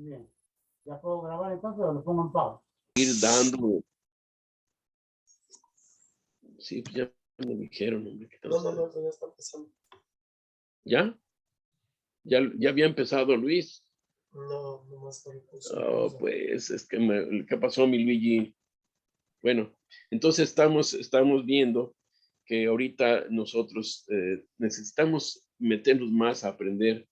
Bien. ¿Ya puedo grabar entonces o lo pongo en pausa? Ir dando. Sí, pues ya me dijeron, hombre. No, ya está empezando. ¿Ya? ¿Ya había empezado Luis? No, nomás no puso. Oh, pues, es que ¿qué pasó, mi Luigi? Bueno, entonces estamos viendo que ahorita nosotros necesitamos meternos más a aprender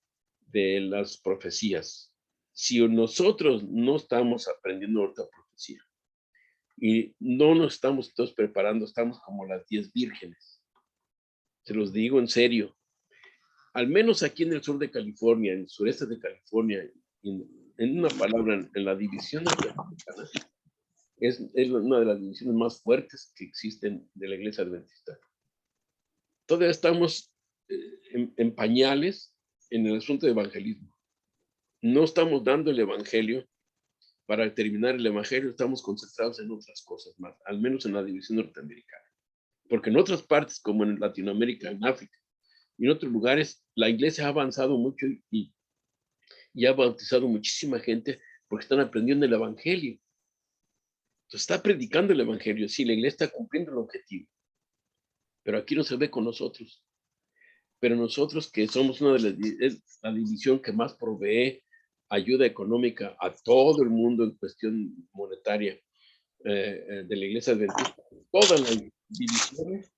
de las profecías. Si nosotros no estamos aprendiendo ahorita profecía y no nos estamos todos preparando, estamos como las 10 vírgenes. Se los digo en serio. Al menos aquí en el sur de California, en el sureste de California, en una palabra, en la división norteamericana, es una de las divisiones más fuertes que existen de la iglesia adventista. Todavía estamos en pañales en el asunto de evangelismo. No estamos dando el evangelio. Para terminar el evangelio estamos concentrados en otras cosas más, al menos en la división norteamericana. Porque en otras partes, como en Latinoamérica, en África y en otros lugares, la iglesia ha avanzado mucho y ha bautizado muchísima gente porque están aprendiendo el evangelio. Entonces está predicando el evangelio, sí, la iglesia está cumpliendo el objetivo. Pero aquí no se ve con nosotros. Pero nosotros que somos es la división que más provee ayuda económica a todo el mundo en cuestión monetaria de la iglesia adventista, todas las divisiones,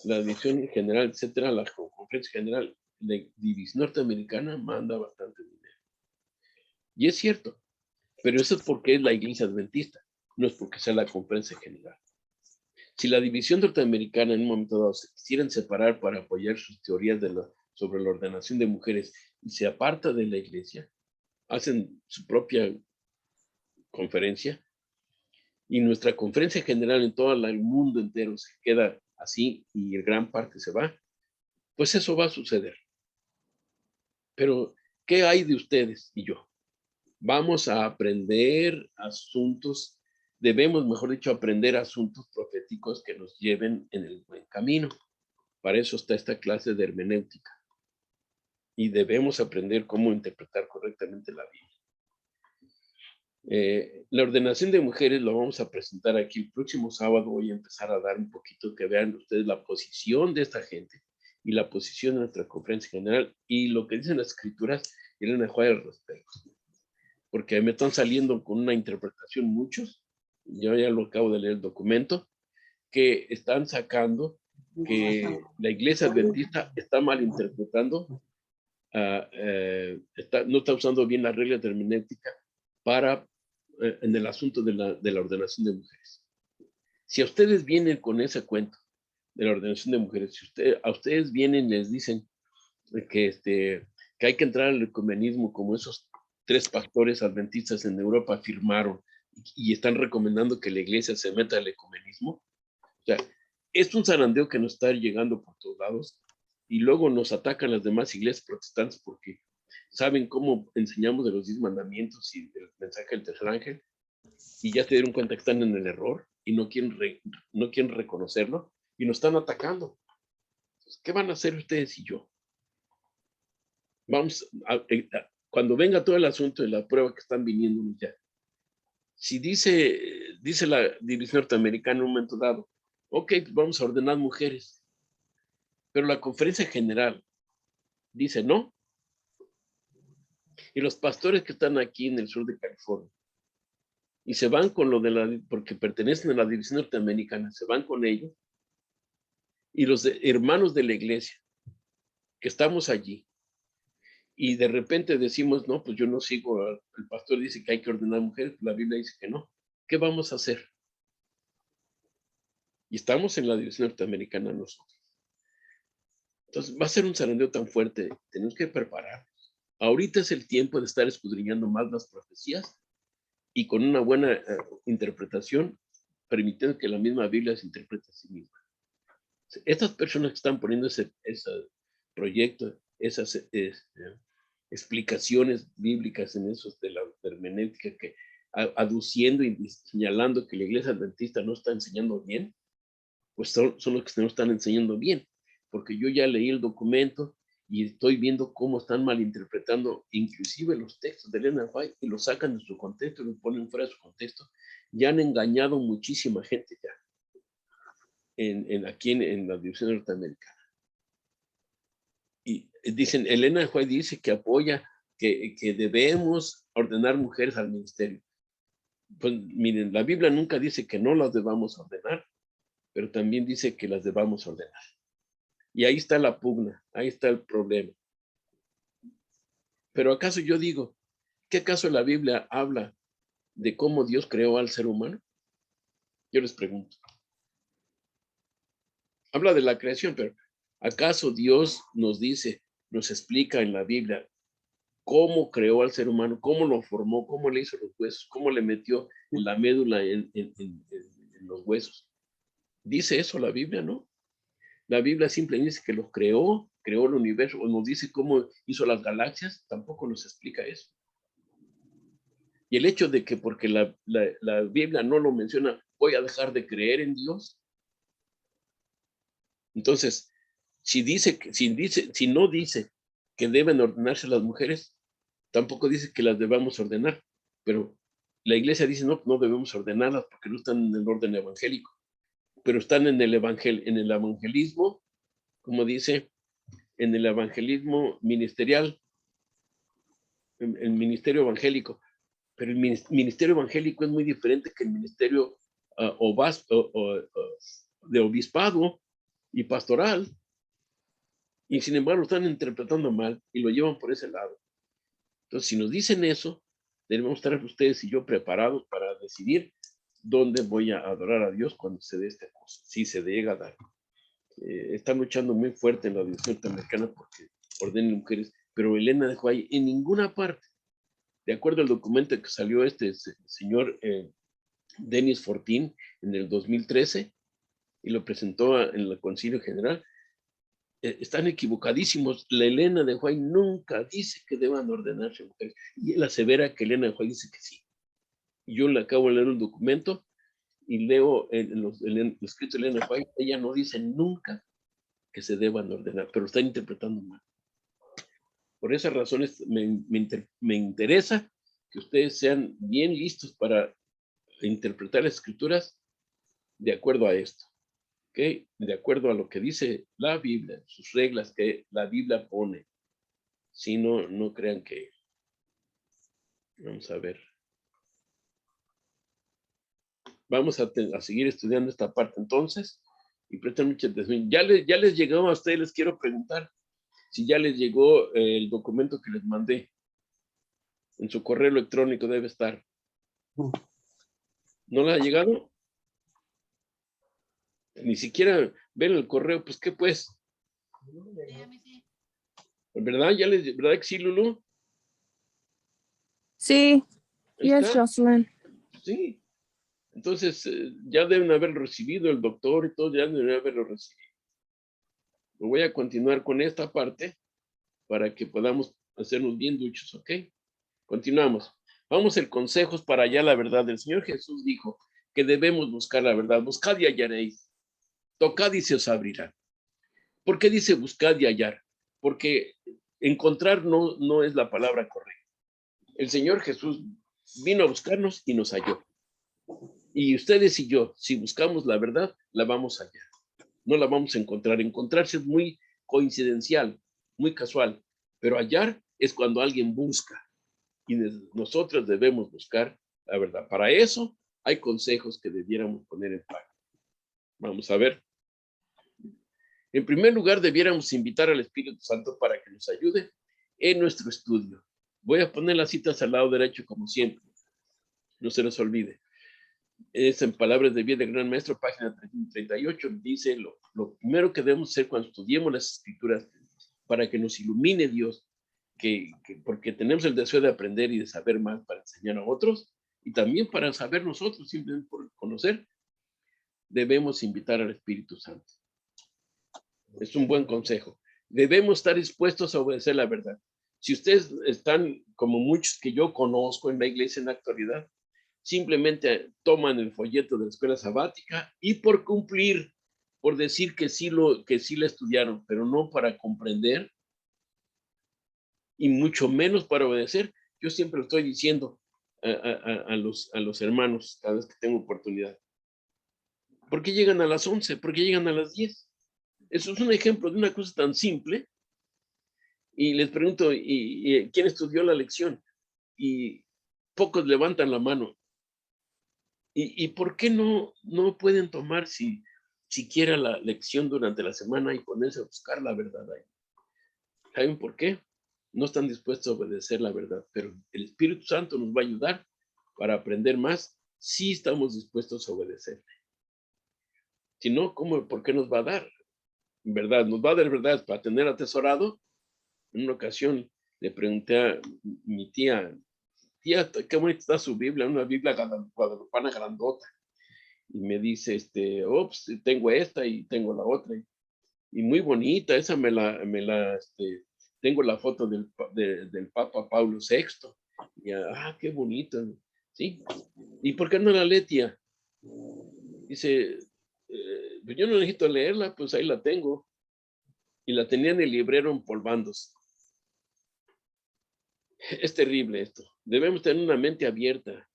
la división general, etcétera, la conferencia general, la división norteamericana manda bastante dinero. Y es cierto, pero eso es porque es la iglesia adventista, no es porque sea la conferencia general. Si la división norteamericana en un momento dado se quisieran separar para apoyar sus teorías sobre la ordenación de mujeres y se aparta de la iglesia, hacen su propia conferencia y nuestra conferencia general en todo el mundo entero se queda así y el gran parte se va, pues eso va a suceder. Pero, ¿qué hay de ustedes y yo? Vamos a aprender asuntos, debemos, mejor dicho, aprender asuntos proféticos que nos lleven en el buen camino. Para eso está esta clase de hermenéutica. Y debemos aprender cómo interpretar correctamente la Biblia. La ordenación de mujeres lo vamos a presentar aquí el próximo sábado. Voy a empezar a dar un poquito que vean ustedes la posición de esta gente y la posición de nuestra conferencia general y lo que dicen las escrituras y el lenguaje al respecto. Porque me están saliendo con una interpretación muchos, yo ya lo acabo de leer el documento, que están sacando que la iglesia adventista está mal interpretando, no está usando bien las reglas de hermenéutica para en el asunto de la ordenación de mujeres. Si a ustedes vienen con ese cuento de la ordenación de mujeres, si a ustedes vienen y les dicen que hay que entrar al ecumenismo como esos 3 pastores adventistas en Europa firmaron y están recomendando que la iglesia se meta al ecumenismo, o sea, es un zarandeo que nos está llegando por todos lados y luego nos atacan las demás iglesias protestantes porque saben cómo enseñamos de los 10 mandamientos y del mensaje del tercer ángel y ya se dieron cuenta que están en el error y no quieren reconocerlo y nos están atacando. Entonces, ¿qué van a hacer ustedes y yo? Vamos cuando venga todo el asunto de la prueba que están viniendo ya. Si dice la división norteamericana en un momento dado, ok, pues vamos a ordenar mujeres. Pero la conferencia general dice no. Y los pastores que están aquí en el sur de California y se van con lo porque pertenecen a la división norteamericana, se van con ellos. Y los hermanos de la iglesia que estamos allí y de repente decimos, no, pues yo no sigo, el pastor dice que hay que ordenar mujeres, la Biblia dice que no. ¿Qué vamos a hacer? Y estamos en la división norteamericana nosotros. Entonces va a ser un zarandeo tan fuerte, tenemos que prepararnos. Ahorita es el tiempo de estar escudriñando más las profecías y con una buena interpretación, permitiendo que la misma Biblia se interprete a sí misma. Estas personas que están poniendo ese proyecto, esas explicaciones bíblicas en esos de la hermenéutica, que aduciendo y señalando que la iglesia adventista no está enseñando bien, pues son los que no están enseñando bien, porque yo ya leí el documento y estoy viendo cómo están malinterpretando inclusive los textos de Elena de White y los sacan de su contexto, los ponen fuera de su contexto. Ya han engañado muchísima gente ya aquí en la división norteamericana. Y dicen, Elena de White dice que apoya que debemos ordenar mujeres al ministerio. Pues miren, la Biblia nunca dice que no las debamos ordenar, pero también dice que las debamos ordenar. Y ahí está la pugna, ahí está el problema. Pero ¿acaso yo digo, qué acaso la Biblia habla de cómo Dios creó al ser humano? Yo les pregunto. Habla de la creación, pero ¿acaso Dios nos dice, nos explica en la Biblia cómo creó al ser humano, cómo lo formó, cómo le hizo los huesos, cómo le metió la médula en los huesos? ¿Dice eso la Biblia? No. La Biblia simplemente dice que los creó el universo, o nos dice cómo hizo las galaxias, tampoco nos explica eso. Y el hecho de que porque la Biblia no lo menciona, voy a dejar de creer en Dios. Entonces, si no dice que deben ordenarse las mujeres, tampoco dice que las debamos ordenar. Pero la iglesia dice no debemos ordenarlas porque no están en el orden evangélico, pero están en el evangelismo, como dice, en el evangelismo ministerial, el ministerio evangélico. Pero el ministerio evangélico es muy diferente que el ministerio de obispado y pastoral. Y sin embargo, lo están interpretando mal y lo llevan por ese lado. Entonces, si nos dicen eso, debemos estar ustedes y yo preparados para decidir dónde voy a adorar a Dios cuando se dé esta cosa, si se llega a dar. Están luchando muy fuerte en la división norteamericana porque ordenen mujeres, pero Elena de White en ninguna parte, de acuerdo al documento que salió este señor Dennis Fortin en el 2013 y lo presentó en el Concilio General, están equivocadísimos. La Elena de White nunca dice que deban ordenarse mujeres. Y él asevera que Elena de White dice que sí. Y yo le acabo de leer un documento y leo en los escritos de Elena de White, ella no dice nunca que se deban ordenar, pero están interpretando mal. Por esas razones me interesa que ustedes sean bien listos para interpretar las escrituras de acuerdo a esto. ¿Okay? De acuerdo a lo que dice la Biblia, sus reglas que la Biblia pone. Si no crean que... Vamos a ver. Vamos a seguir estudiando esta parte entonces y presten mucha atención. Ya les llegó a ustedes, les quiero preguntar si ya les llegó el documento que les mandé. En su correo electrónico debe estar. ¿No le ha llegado? Ni siquiera ven el correo, pues ¿qué pues? ¿Verdad? ¿Verdad que sí, Lulu? Sí, Ahí yes, está. Jocelyn. Sí. Entonces, ya deben haberlo recibido el doctor y todo, ya deben haberlo recibido. Voy a continuar con esta parte para que podamos hacernos bien duchos, ¿ok? Continuamos. Vamos a consejos para hallar la verdad. El Señor Jesús dijo que debemos buscar la verdad. Buscad y hallaréis. Tocad y se os abrirá. ¿Por qué dice buscad y hallar? Porque encontrar no es la palabra correcta. El Señor Jesús vino a buscarnos y nos halló. Y ustedes y yo, si buscamos la verdad, la vamos a hallar. No la vamos a encontrar. Encontrarse es muy coincidencial, muy casual. Pero hallar es cuando alguien busca. Y nosotros debemos buscar la verdad. Para eso hay consejos que debiéramos poner en práctica. Vamos a ver. En primer lugar, debiéramos invitar al Espíritu Santo para que nos ayude en nuestro estudio. Voy a poner las citas al lado derecho como siempre. No se les olvide. Es en Palabras de Vida del Gran Maestro, página 38. Dice lo primero que debemos hacer cuando estudiemos las Escrituras para que nos ilumine Dios, porque tenemos el deseo de aprender y de saber más para enseñar a otros y también para saber nosotros, simplemente por conocer, debemos invitar al Espíritu Santo. Es un buen consejo. Debemos estar dispuestos a obedecer la verdad. Si ustedes están como muchos que yo conozco en la iglesia en la actualidad, simplemente toman el folleto de la escuela sabática y por cumplir, por decir que sí la estudiaron, pero no para comprender, y mucho menos para obedecer. Yo siempre lo estoy diciendo a los hermanos cada vez que tengo oportunidad. ¿Por qué llegan a las 11? ¿Por qué llegan a las 10? Eso es un ejemplo de una cosa tan simple. Y les pregunto, ¿y quién estudió la lección? Y pocos levantan la mano. ¿Y por qué no pueden tomar siquiera la lección durante la semana y ponerse a buscar la verdad ahí? ¿Saben por qué? No están dispuestos a obedecer la verdad, pero el Espíritu Santo nos va a ayudar para aprender más si estamos dispuestos a obedecer. Si no, ¿por qué nos va a dar verdad? Nos va a dar verdad para tener atesorado. En una ocasión le pregunté a mi tía, qué bonita está su Biblia, una Biblia guadalupana grandota. Y me dice, pues, tengo esta y tengo la otra. Y muy bonita, esa tengo la foto del Papa Pablo VI. Y, qué bonito, ¿sí? ¿Y por qué no la lee, tía? Dice, pues yo no necesito leerla, pues ahí la tengo. Y la tenía en el librero empolvándose. Es terrible esto. Debemos tener una mente abierta,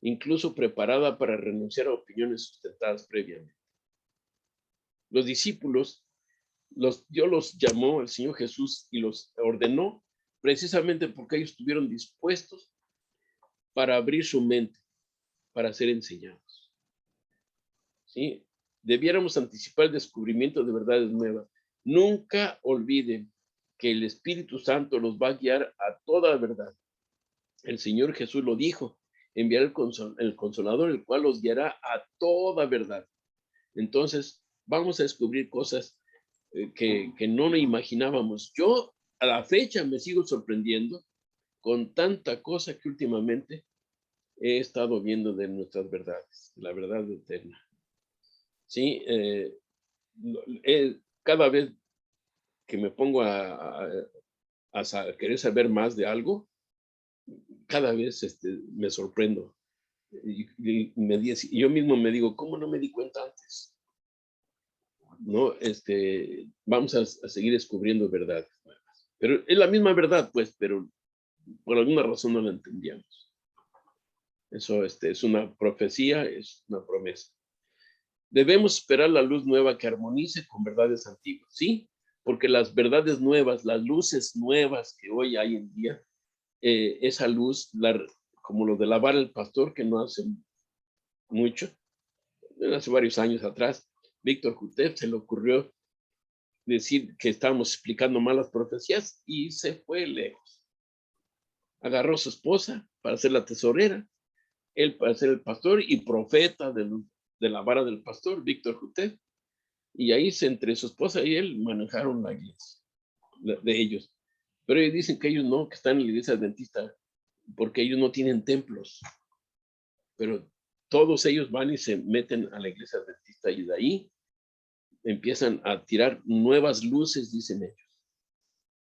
incluso preparada para renunciar a opiniones sustentadas previamente. Los discípulos, Dios los llamó al Señor Jesús y los ordenó precisamente porque ellos estuvieron dispuestos para abrir su mente, para ser enseñados. ¿Sí? Debiéramos anticipar el descubrimiento de verdades nuevas. Nunca olviden que el Espíritu Santo los va a guiar a toda verdad. El Señor Jesús lo dijo, enviar el Consolador, el cual los guiará a toda verdad. Entonces, vamos a descubrir cosas que no lo imaginábamos. Yo a la fecha me sigo sorprendiendo con tanta cosa que últimamente he estado viendo de nuestras verdades, la verdad eterna. Sí, cada vez que me pongo a querer saber más de algo, cada vez me sorprendo. Y yo mismo me digo, ¿cómo no me di cuenta antes? ¿No? Vamos a seguir descubriendo verdades nuevas. Pero es la misma verdad, pues, pero por alguna razón no la entendíamos. Eso es una profecía, es una promesa. Debemos esperar la luz nueva que armonice con verdades antiguas, ¿sí? Porque las verdades nuevas, las luces nuevas que hoy hay en día, esa luz, como lo de lavar el pastor, que no hace mucho, hace varios años atrás, Víctor Jutef se le ocurrió decir que estábamos explicando mal las profecías y se fue lejos. Agarró a su esposa para ser la tesorera, él para ser el pastor y profeta de la vara del pastor, Víctor Jutef. Y ahí entre su esposa y él manejaron la iglesia de ellos. Pero ellos dicen que ellos no, que están en la iglesia adventista, porque ellos no tienen templos. Pero todos ellos van y se meten a la iglesia adventista y de ahí empiezan a tirar nuevas luces, dicen ellos.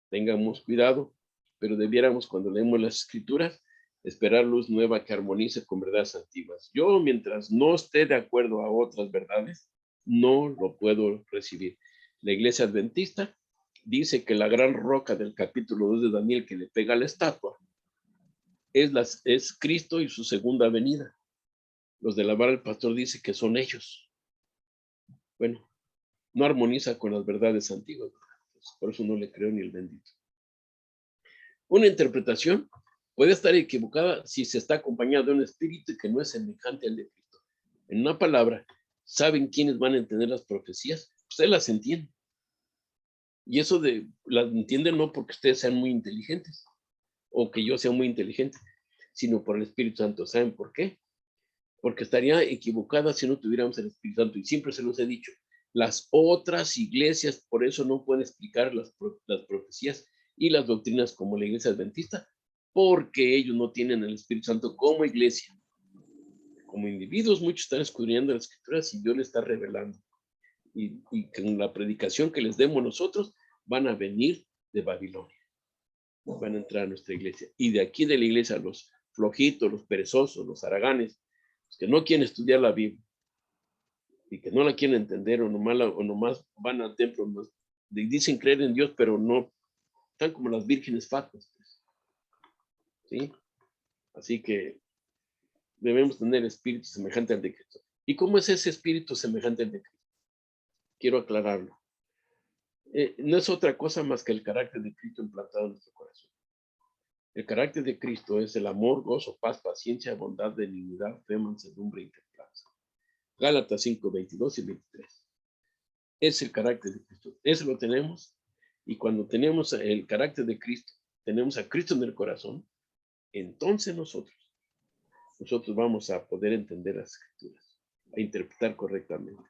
Tengamos cuidado, pero debiéramos, cuando leemos las escrituras, esperar luz nueva que armonice con verdades antiguas. Yo, mientras no esté de acuerdo a otras verdades, no lo puedo recibir. La iglesia adventista dice que la gran roca del capítulo 2 de Daniel que le pega a la estatua es Cristo y su segunda venida. Los de la vara del pastor dicen que son ellos. Bueno, no armoniza con las verdades antiguas. Por eso no le creo ni el bendito. Una interpretación puede estar equivocada si se está acompañada de un espíritu que no es semejante al de Cristo. En una palabra, ¿saben quiénes van a entender las profecías? Ustedes las entienden. Y eso las entienden no porque ustedes sean muy inteligentes o que yo sea muy inteligente, sino por el Espíritu Santo. ¿Saben por qué? Porque estaría equivocada si no tuviéramos el Espíritu Santo. Y siempre se los he dicho, las otras iglesias por eso no pueden explicar las profecías y las doctrinas como la iglesia adventista, porque ellos no tienen el Espíritu Santo como iglesia. Como individuos, muchos están escudriñando las escrituras y Dios les está revelando. Y con la predicación que les demos nosotros, van a venir de Babilonia. Van a entrar a nuestra iglesia. Y de aquí de la iglesia, los flojitos, los perezosos, los haraganes, los que no quieren estudiar la Biblia y que no la quieren entender o nomás van al templo, dicen creer en Dios, pero no, están como las vírgenes fatuas. Pues. ¿sí? Así que debemos tener espíritu semejante al de Cristo. ¿Y cómo es ese espíritu semejante al de Cristo? Quiero aclararlo. No es otra cosa más que el carácter de Cristo implantado en nuestro corazón. El carácter de Cristo es el amor, gozo, paz, paciencia, bondad, benignidad, fe, mansedumbre y templanza. Gálatas 5, 22 y 23. Es el carácter de Cristo. Eso lo tenemos. Y cuando tenemos el carácter de Cristo, tenemos a Cristo en el corazón, entonces nosotros vamos a poder entender las escrituras, a interpretar correctamente.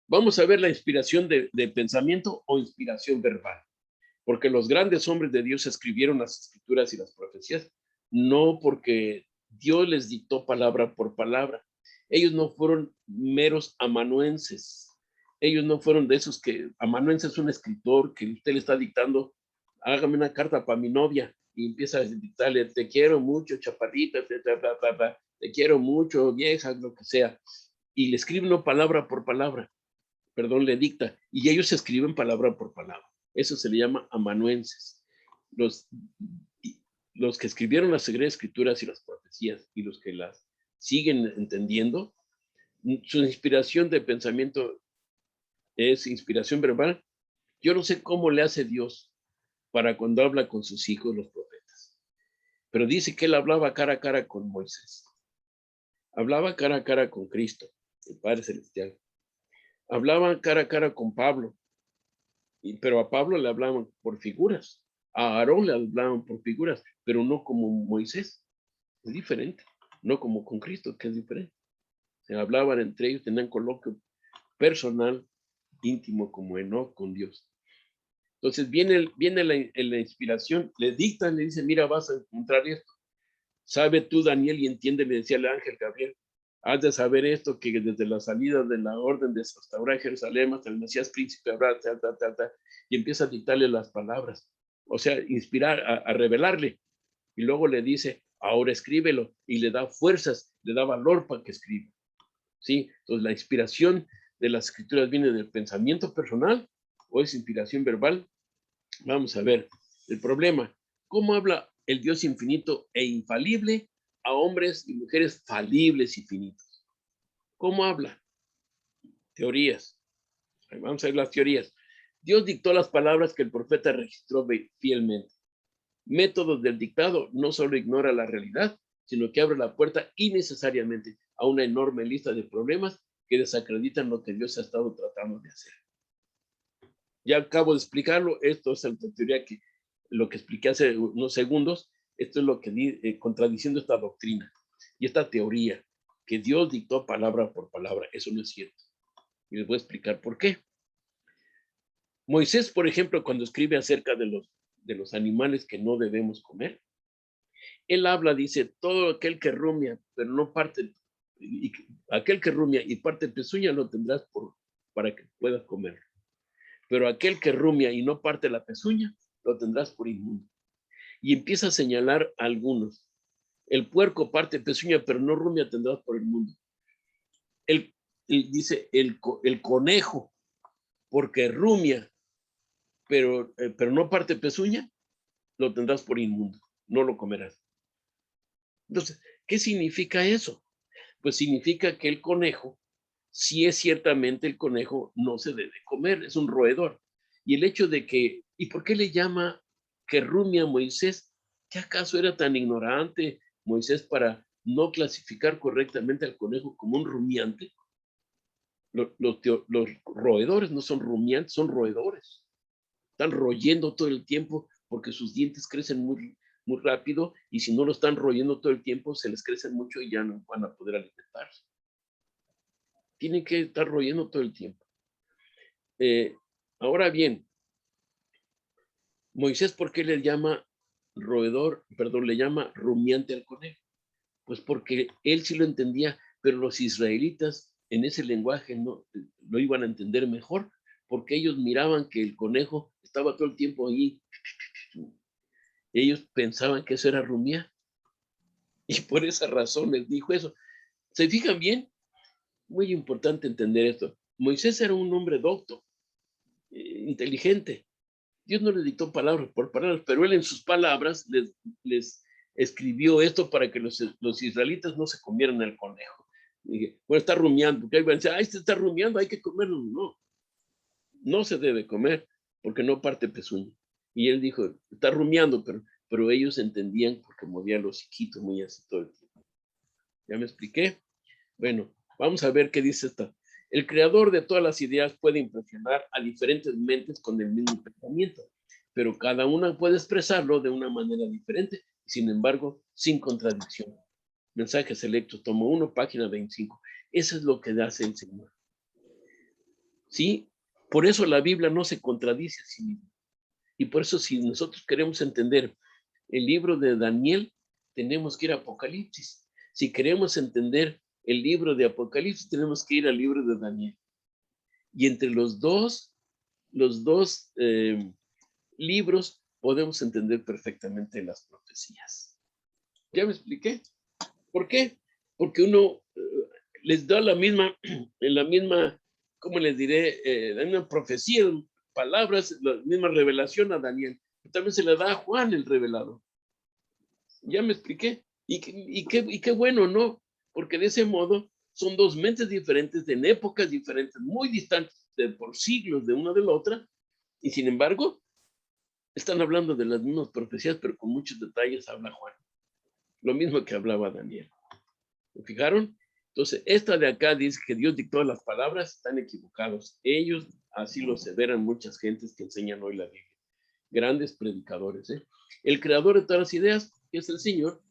Vamos a ver la inspiración de pensamiento o inspiración verbal, porque los grandes hombres de Dios escribieron las escrituras y las profecías, no porque Dios les dictó palabra por palabra. Ellos no fueron meros amanuenses. Ellos no fueron de esos que, amanuense es un escritor que usted le está dictando, hágame una carta para mi novia, y empieza a dictarle, te quiero mucho, chaparrita, te quiero mucho, vieja, lo que sea. Y le escribe una palabra por palabra, perdón, le dicta, y ellos escriben palabra por palabra. Eso se le llama amanuenses. Los que escribieron las Sagradas Escrituras y las profecías y los que las siguen entendiendo, su inspiración de pensamiento es inspiración verbal. Yo no sé cómo le hace Dios para cuando habla con sus hijos, los profetas, pero dice que él hablaba cara a cara con Moisés, hablaba cara a cara con Cristo, el Padre Celestial, hablaba cara a cara con Pablo, pero a Pablo le hablaban por figuras, a Aarón le hablaban por figuras, pero no como Moisés, es diferente, no como con Cristo, que es diferente. Se hablaban entre ellos, tenían coloquio personal, íntimo como Enoc con Dios. Entonces viene la inspiración, le dictan, le dicen, mira, vas a encontrar esto. Sabe tú, Daniel, y entiende, le decía el ángel Gabriel, has de saber esto, que desde la salida de la orden de restaurar Jerusalén hasta el Mesías príncipe habrá, y empieza a dictarle las palabras, o sea, inspirar, a revelarle, y luego le dice, ahora escríbelo, y le da fuerzas, le da valor para que escriba, ¿sí? Entonces la inspiración de las escrituras viene del pensamiento personal, o es inspiración verbal. Vamos a ver el problema. ¿Cómo habla el Dios infinito e infalible a hombres y mujeres falibles y finitos? ¿Cómo habla? Teorías. Vamos a ver las teorías. Dios dictó las palabras que el profeta registró fielmente. Métodos del dictado no solo ignora la realidad, sino que abre la puerta innecesariamente a una enorme lista de problemas que desacreditan lo que Dios ha estado tratando de hacer. Ya acabo de explicarlo, esto es la teoría que lo que expliqué hace unos segundos, esto es lo que contradiciendo esta doctrina y esta teoría, que Dios dictó palabra por palabra, eso no es cierto. Y les voy a explicar por qué. Moisés, por ejemplo, cuando escribe acerca de los animales que no debemos comer, él habla, dice, todo aquel que rumia, pero no parte, aquel que rumia y parte pezuña lo tendrás para que puedas comer. Pero aquel que rumia y no parte la pezuña, lo tendrás por inmundo. Y empieza a señalar a algunos. El puerco parte pezuña, pero no rumia, tendrás por inmundo. Dice el conejo, porque rumia, pero no parte pezuña, lo tendrás por inmundo, no lo comerás. Entonces, ¿qué significa eso? Pues significa que el conejo, sí es ciertamente el conejo, no se debe comer, es un roedor. Y el hecho de que, ¿y por qué le llama que rumia a Moisés? ¿Qué acaso era tan ignorante Moisés para no clasificar correctamente al conejo como un rumiante? Los roedores no son rumiantes, son roedores. Están royendo todo el tiempo porque sus dientes crecen muy rápido y si no lo están royendo todo el tiempo se les crecen mucho y ya no van a poder alimentarse. Tienen que estar royendo todo el tiempo. Ahora bien, Moisés, ¿por qué le llama roedor, perdón, le llama rumiante al conejo? Pues porque él sí lo entendía, pero los israelitas en ese lenguaje no lo iban a entender mejor, porque ellos miraban que el conejo estaba todo el tiempo allí. Ellos pensaban que eso era rumiar. Y por esa razón les dijo eso. ¿Se fijan bien? Muy importante entender esto. Moisés era un hombre docto, inteligente. Dios no le dictó palabras por palabras, pero él en sus palabras les escribió esto para que los israelitas no se comieran el conejo. Y dije, bueno, está rumiando, porque ahí van a decir, este está rumiando, hay que comerlo. No, no se debe comer, porque no parte pezuña. Y él dijo, está rumiando, pero ellos entendían porque movía los hociquitos muy así todo el tiempo. ¿Ya me expliqué? Bueno, vamos a ver qué dice esta. El creador de todas las ideas puede impresionar a diferentes mentes con el mismo pensamiento, pero cada una puede expresarlo de una manera diferente, sin embargo, sin contradicción. Mensajes selectos, tomo 1, página 25. Eso es lo que hace el Señor. ¿Sí? Por eso la Biblia no se contradice a sí misma. Y por eso si nosotros queremos entender el libro de Daniel, tenemos que ir a Apocalipsis. Si queremos entender el libro de Apocalipsis, tenemos que ir al libro de Daniel. Y entre los dos libros podemos entender perfectamente las profecías. ¿Ya me expliqué? ¿Por qué? Porque uno les da la misma, ¿cómo les diré? La misma profecía, palabras, la misma revelación a Daniel. También se le da a Juan el revelador. ¿Ya me expliqué? Y qué bueno, ¿no? Porque de ese modo son dos mentes diferentes, en épocas diferentes, muy distantes por siglos de una de la otra, y sin embargo, están hablando de las mismas profecías, pero con muchos detalles habla Juan. Lo mismo que hablaba Daniel. ¿Me fijaron? Entonces, esta de acá dice que Dios dictó las palabras, están equivocados. Ellos así lo aseveran muchas gentes que enseñan hoy la Biblia. Grandes predicadores, ¿eh? El creador de todas las ideas, que es el Señor,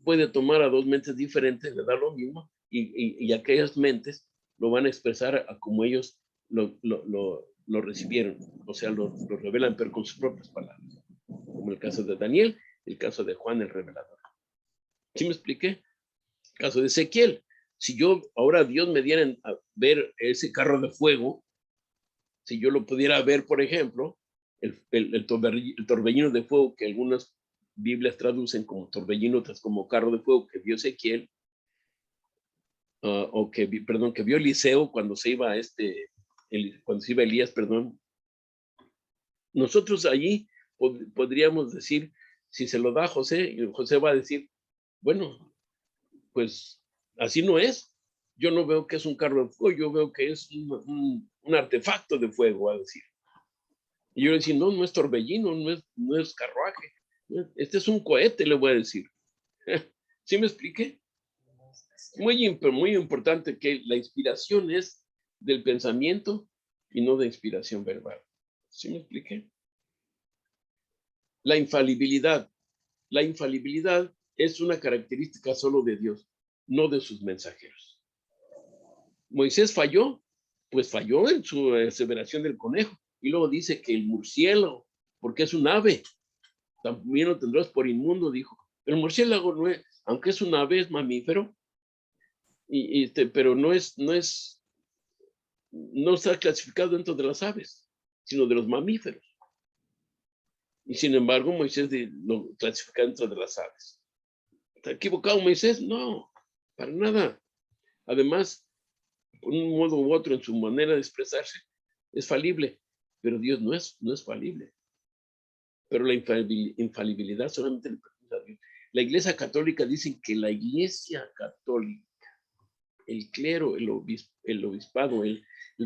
puede tomar a dos mentes diferentes, le da lo mismo, y aquellas mentes lo van a expresar a como ellos lo recibieron, o sea, lo revelan, pero con sus propias palabras, como el caso de Daniel, el caso de Juan el revelador. ¿Sí me expliqué? El caso de Ezequiel. Si yo, ahora Dios me diera a ver ese carro de fuego, si yo lo pudiera ver, por ejemplo, el torbellino de fuego que algunas Biblias traducen como torbellino, otras como carro de fuego que vio Ezequiel, que vio Eliseo cuando se iba cuando se iba Elías, perdón. Nosotros allí podríamos decir, si se lo da a José, José va a decir, bueno, pues así no es. Yo no veo que es un carro de fuego, yo veo que es un artefacto de fuego, va a decir. Y yo le decía, no es torbellino, no es carruaje. Este es un cohete, le voy a decir. ¿Sí me expliqué? Muy importante que la inspiración es del pensamiento y no de inspiración verbal. ¿Sí me expliqué? La infalibilidad. La infalibilidad es una característica solo de Dios, no de sus mensajeros. Moisés falló, pues falló en su aseveración del conejo. Y luego dice que el murciélago, porque es un ave, también lo tendrás por inmundo, dijo. El murciélago no es, aunque es un ave, es mamífero, pero no está clasificado dentro de las aves, sino de los mamíferos. Y sin embargo, Moisés lo clasifica dentro de las aves. ¿Está equivocado Moisés? No, para nada. Además, por un modo u otro, en su manera de expresarse, es falible, pero Dios no es falible. Pero la infalibilidad solamente le pertenece a Dios. La Iglesia Católica dice que la Iglesia Católica, el clero, el obispado, el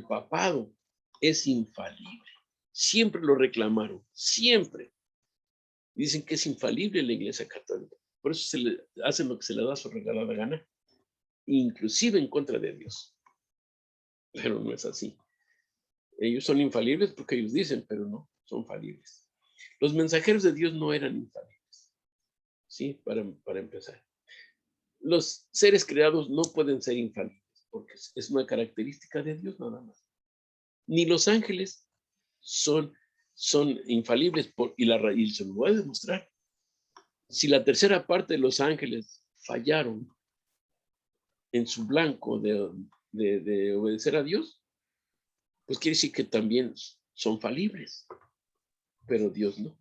papado, es infalible. Siempre lo reclamaron, siempre. Dicen que es infalible la Iglesia Católica. Por eso hacen lo que se le da a su regalada gana, inclusive en contra de Dios. Pero no es así. Ellos son infalibles porque ellos dicen, pero no, son falibles. Los mensajeros de Dios no eran infalibles. ¿Sí? Para empezar. Los seres creados no pueden ser infalibles porque es una característica de Dios nada más. Ni los ángeles son infalibles y se lo voy a demostrar. Si la tercera parte de los ángeles fallaron en su blanco de obedecer a Dios, pues quiere decir que también son falibles, pero Dios no.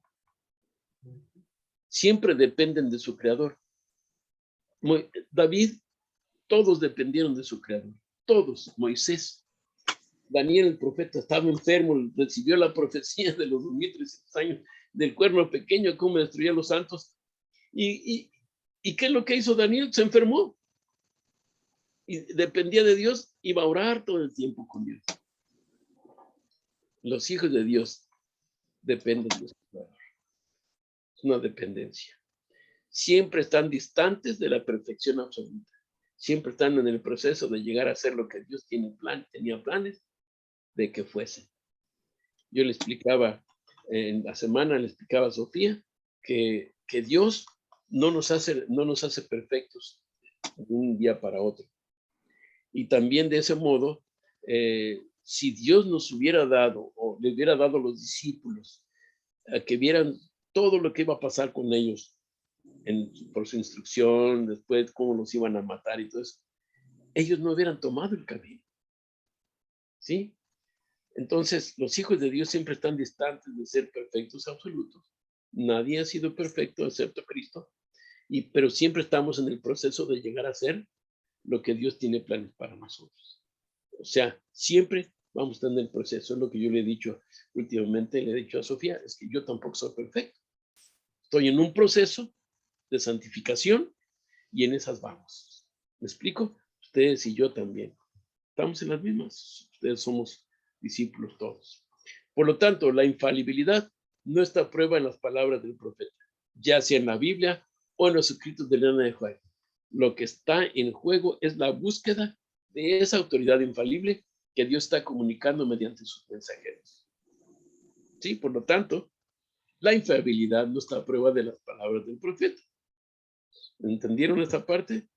Siempre dependen de su creador. David, todos dependieron de su creador, todos. Moisés, Daniel el profeta estaba enfermo, recibió la profecía de los 2300 años del cuerno pequeño, cómo destruía a los santos, y ¿Y qué es lo que hizo Daniel? Se enfermó. Y dependía de Dios, iba a orar todo el tiempo con Dios. Los hijos de Dios dependen de Dios. Es una dependencia. Siempre están distantes de la perfección absoluta. Siempre están en el proceso de llegar a ser lo que Dios tenía planes de que fuese. Yo le explicaba, en la semana le explicaba a Sofía que Dios no nos hace perfectos de un día para otro. Y también de ese modo, si Dios nos hubiera dado o le hubiera dado a los discípulos a que vieran todo lo que iba a pasar con ellos por su instrucción, después cómo los iban a matar y todo eso, ellos no hubieran tomado el camino. ¿Sí? Entonces, los hijos de Dios siempre están distantes de ser perfectos absolutos. Nadie ha sido perfecto excepto Cristo, pero siempre estamos en el proceso de llegar a ser lo que Dios tiene planes para nosotros. O sea, siempre vamos a estar en el proceso. Es lo que yo le he dicho últimamente, le he dicho a Sofía, es que yo tampoco soy perfecto. Estoy en un proceso de santificación y en esas vamos. ¿Me explico? Ustedes y yo también. Estamos en las mismas. Ustedes somos discípulos todos. Por lo tanto, la infalibilidad no está a prueba en las palabras del profeta, ya sea en la Biblia o en los escritos de Elena de White. Lo que está en juego es la búsqueda de esa autoridad infalible que Dios está comunicando mediante sus mensajeros. Sí, por lo tanto, la infalibilidad no está a prueba de las palabras del profeta. ¿Entendieron esta parte?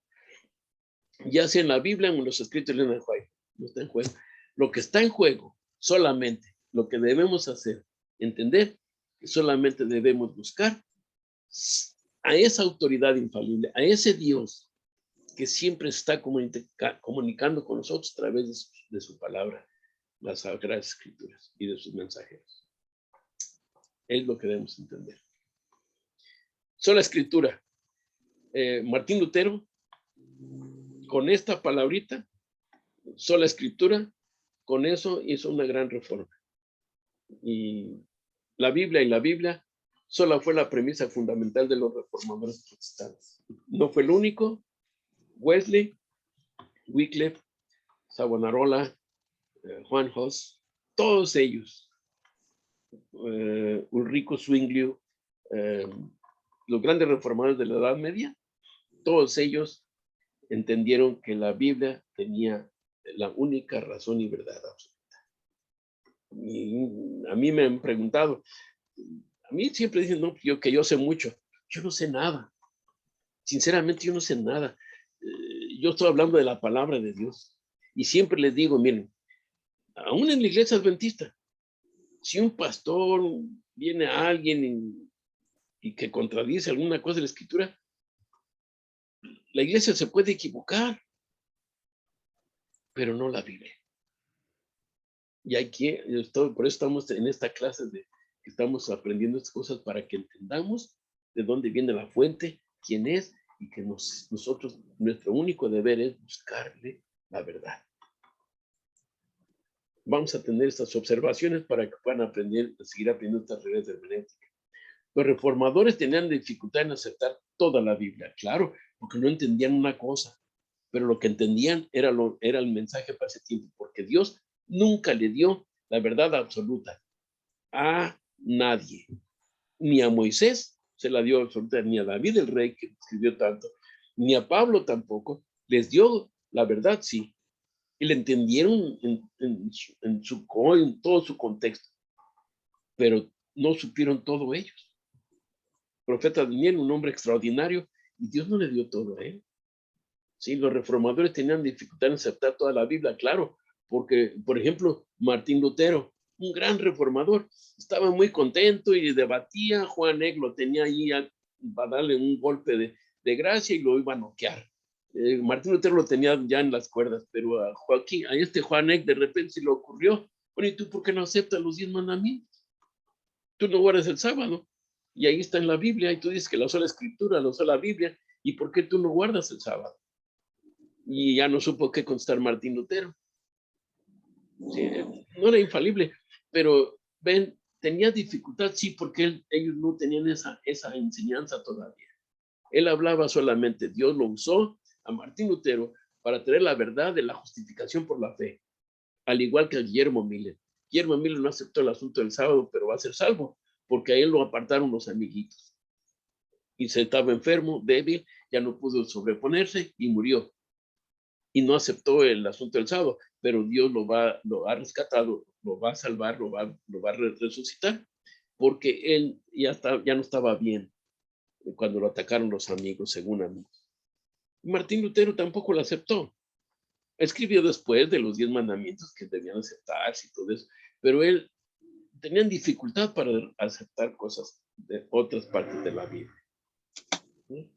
Ya sea en la Biblia o en los escritos de Elena de White. No está en juego. Lo que está en juego, solamente lo que debemos hacer, entender que solamente debemos buscar a esa autoridad infalible, a ese Dios que siempre está comunicando con nosotros a través de su palabra, las Sagradas Escrituras y de sus mensajeros. Es lo que debemos entender. Sola Escritura. Martín Lutero, con esta palabrita, sola Escritura, con eso hizo una gran reforma. Y la Biblia solo fue la premisa fundamental de los reformadores protestantes. No fue el único. Wesley, Wycliffe, Savonarola, Juan Hus, todos ellos, Ulrico Zwinglio, los grandes reformadores de la Edad Media, todos ellos entendieron que la Biblia tenía la única razón y verdad absoluta. Y a mí me han preguntado, a mí siempre dicen, no, que yo sé mucho. Yo no sé nada. Sinceramente, yo no sé nada. Yo estoy hablando de la palabra de Dios. Y siempre les digo, miren, aún en la iglesia adventista, si un pastor viene a alguien y que contradice alguna cosa de la escritura, la iglesia se puede equivocar, pero no la Biblia. Y por eso estamos en esta clase que estamos aprendiendo estas cosas para que entendamos de dónde viene la fuente, quién es, y que nosotros, nuestro único deber es buscarle la verdad. Vamos a tener estas observaciones para que puedan seguir aprendiendo estas reglas de hermenéutica. Los reformadores tenían dificultad en aceptar toda la Biblia, claro, porque no entendían una cosa, pero lo que entendían era el mensaje para ese tiempo, porque Dios nunca le dio la verdad absoluta a nadie, ni a Moisés se la dio absoluta, ni a David el rey que escribió tanto, ni a Pablo tampoco, les dio la verdad, sí, y le entendieron en todo su contexto, pero no supieron todo ellos. El profeta Daniel, un hombre extraordinario, y Dios no le dio todo a él. Sí, los reformadores tenían dificultad en aceptar toda la Biblia, claro, porque, por ejemplo, Martín Lutero, un gran reformador, estaba muy contento y debatía. Juan Eck lo tenía ahí para darle un golpe de gracia y lo iba a noquear. Martín Lutero lo tenía ya en las cuerdas, pero a este Juan Eck de repente se le ocurrió, bueno, ¿y tú por qué no aceptas los 10 mandamientos? Tú no guardas el sábado, y ahí está en la Biblia, y tú dices que la sola Escritura, la sola Biblia, ¿y por qué tú no guardas el sábado? Y ya no supo qué contestar Martín Lutero. Sí, no era infalible, pero tenía dificultad, sí, porque ellos no tenían esa enseñanza todavía. Él hablaba solamente, Dios lo usó a Martín Lutero para traer la verdad de la justificación por la fe, al igual que a Guillermo Miller. Guillermo Miller no aceptó el asunto del sábado, pero va a ser salvo, porque a él lo apartaron los amiguitos. Y se estaba enfermo, débil, ya no pudo sobreponerse y murió. Y no aceptó el asunto del sábado, pero Dios lo ha rescatado, lo va a salvar, lo va a resucitar, porque él ya no estaba bien cuando lo atacaron los amigos, según amigos. Martín Lutero tampoco lo aceptó. Escribió después de los 10 mandamientos que debían aceptarse y todo eso, pero él tenían dificultad para aceptar cosas de otras partes de la Biblia. ¿Sí?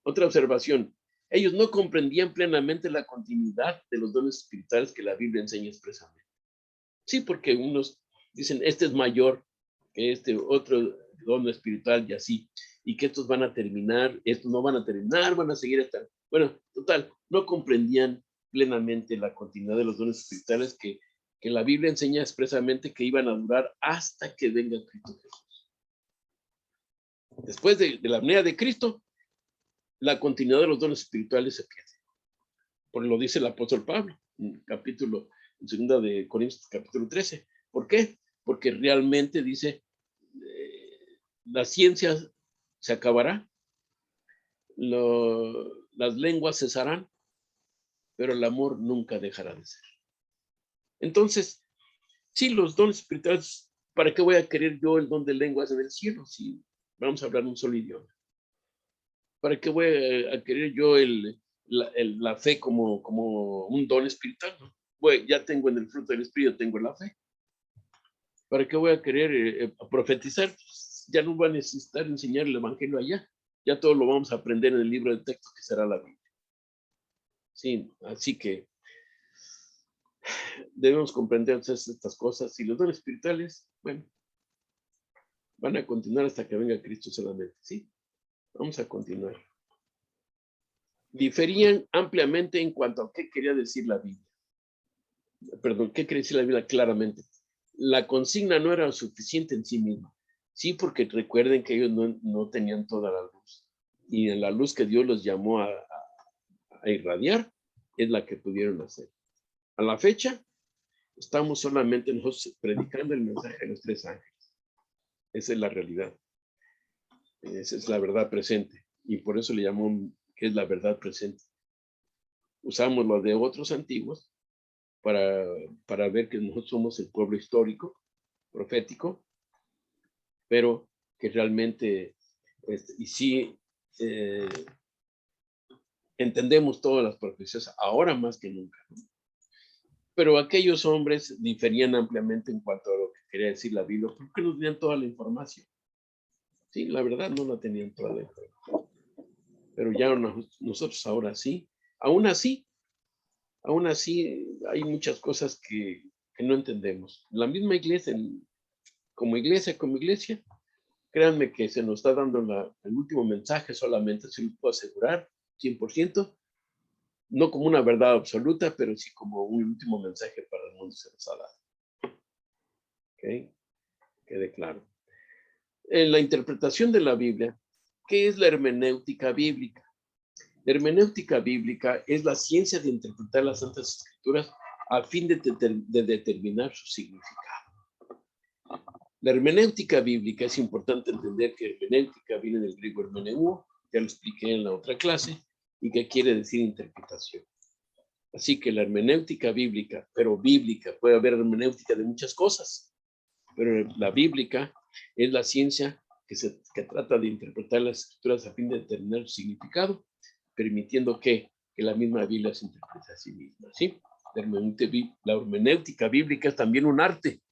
Otra observación, ellos no comprendían plenamente la continuidad de los dones espirituales que la Biblia enseña expresamente. Sí, porque unos dicen, este es mayor que este otro don espiritual y así, y que estos van a terminar, estos no van a terminar, van a seguir hasta... Bueno, total, no comprendían plenamente la continuidad de los dones espirituales que la Biblia enseña expresamente que iban a durar hasta que venga Cristo Jesús. Después de la venida de Cristo, la continuidad de los dones espirituales se pierde. Por lo dice el apóstol Pablo, en segunda de Corintios, capítulo 13. ¿Por qué? Porque realmente dice, la ciencia se acabará, las lenguas cesarán, pero el amor nunca dejará de ser. Entonces, sí, los dones espirituales, ¿para qué voy a querer yo el don de lenguas en el cielo si vamos a hablar un solo idioma? ¿Para qué voy a querer yo la fe como un don espiritual? Bueno, ya tengo en el fruto del Espíritu, tengo la fe. ¿Para qué voy a querer profetizar? Pues ya no va a necesitar enseñar el evangelio allá. Ya todo lo vamos a aprender en el libro de texto que será la Biblia. Sí, así que debemos comprender estas cosas. Y los dones espirituales, bueno, van a continuar hasta que venga Cristo solamente. Sí, vamos a continuar. Diferían ampliamente en cuanto a qué quería decir la Biblia. Perdón, ¿qué quería decir la Biblia claramente? La consigna no era suficiente en sí misma. Sí, porque recuerden que ellos no tenían toda la luz. Y en la luz que Dios los llamó a irradiar, es la que pudieron hacer. A la fecha, estamos solamente nosotros predicando el mensaje de los 3 ángeles. Esa es la realidad. Esa es la verdad presente. Y por eso le llamó que es la verdad presente. Usamos lo de otros antiguos para ver que nosotros somos el pueblo histórico, profético, pero que realmente, y sí, entendemos todas las profecías ahora más que nunca, ¿no? Pero aquellos hombres diferían ampliamente en cuanto a lo que quería decir la Biblia, porque no tenían toda la información. Sí, la verdad no la tenían toda la información. Pero ya nosotros ahora sí. Aún así, hay muchas cosas que no entendemos. La misma iglesia, como iglesia, créanme que se nos está dando el último mensaje solamente, si lo puedo asegurar, 100%, no como una verdad absoluta, pero sí como un último mensaje para el mundo se nos ha dado. ¿Ok? Quede claro. En la interpretación de la Biblia, ¿qué es la hermenéutica bíblica? La hermenéutica bíblica es la ciencia de interpretar las Santas Escrituras a fin de determinar su significado. La hermenéutica bíblica es importante entender que hermenéutica viene del griego hermeneuo, ya lo expliqué en la otra clase, y que quiere decir interpretación. Así que la hermenéutica bíblica, pero bíblica, puede haber hermenéutica de muchas cosas, pero la bíblica es la ciencia que trata de interpretar las escrituras a fin de determinar su significado, permitiendo que la misma Biblia se interprete a sí misma. ¿Sí? La hermenéutica bíblica es también un arte,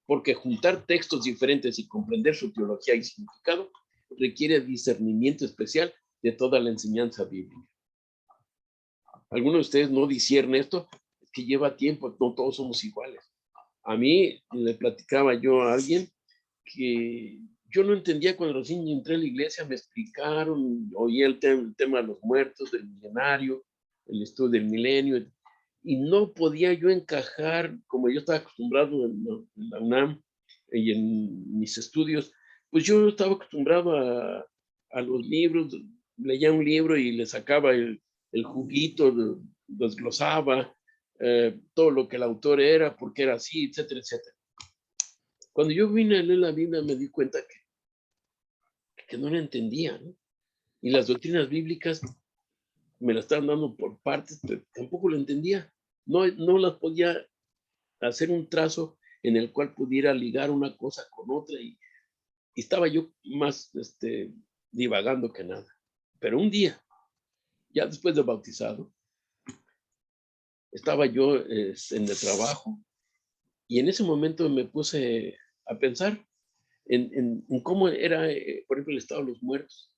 porque juntar textos diferentes y comprender su teología y significado requiere discernimiento especial de toda la enseñanza bíblica. ¿Alguno de ustedes no discierne esto? Es que lleva tiempo, no todos somos iguales. A mí le platicaba yo a alguien que yo no entendía cuando recién entré a la iglesia, me explicaron, oí el tema de los muertos, del milenario, el estudio del milenio, y no podía yo encajar, como yo estaba acostumbrado en la UNAM y en mis estudios, pues yo estaba acostumbrado a los libros leía un libro y le sacaba el juguito, lo desglosaba, todo lo que el autor era, porque era así, etcétera, etcétera. Cuando yo vine a leer la Biblia me di cuenta que no la entendía, ¿no? Y las doctrinas bíblicas me las estaban dando por partes, pero tampoco lo entendía. No las podía hacer un trazo en el cual pudiera ligar una cosa con otra y estaba yo más divagando que nada. Pero un día, ya después de bautizado, estaba yo en el trabajo y en ese momento me puse a pensar en cómo era, por ejemplo, el estado de los muertos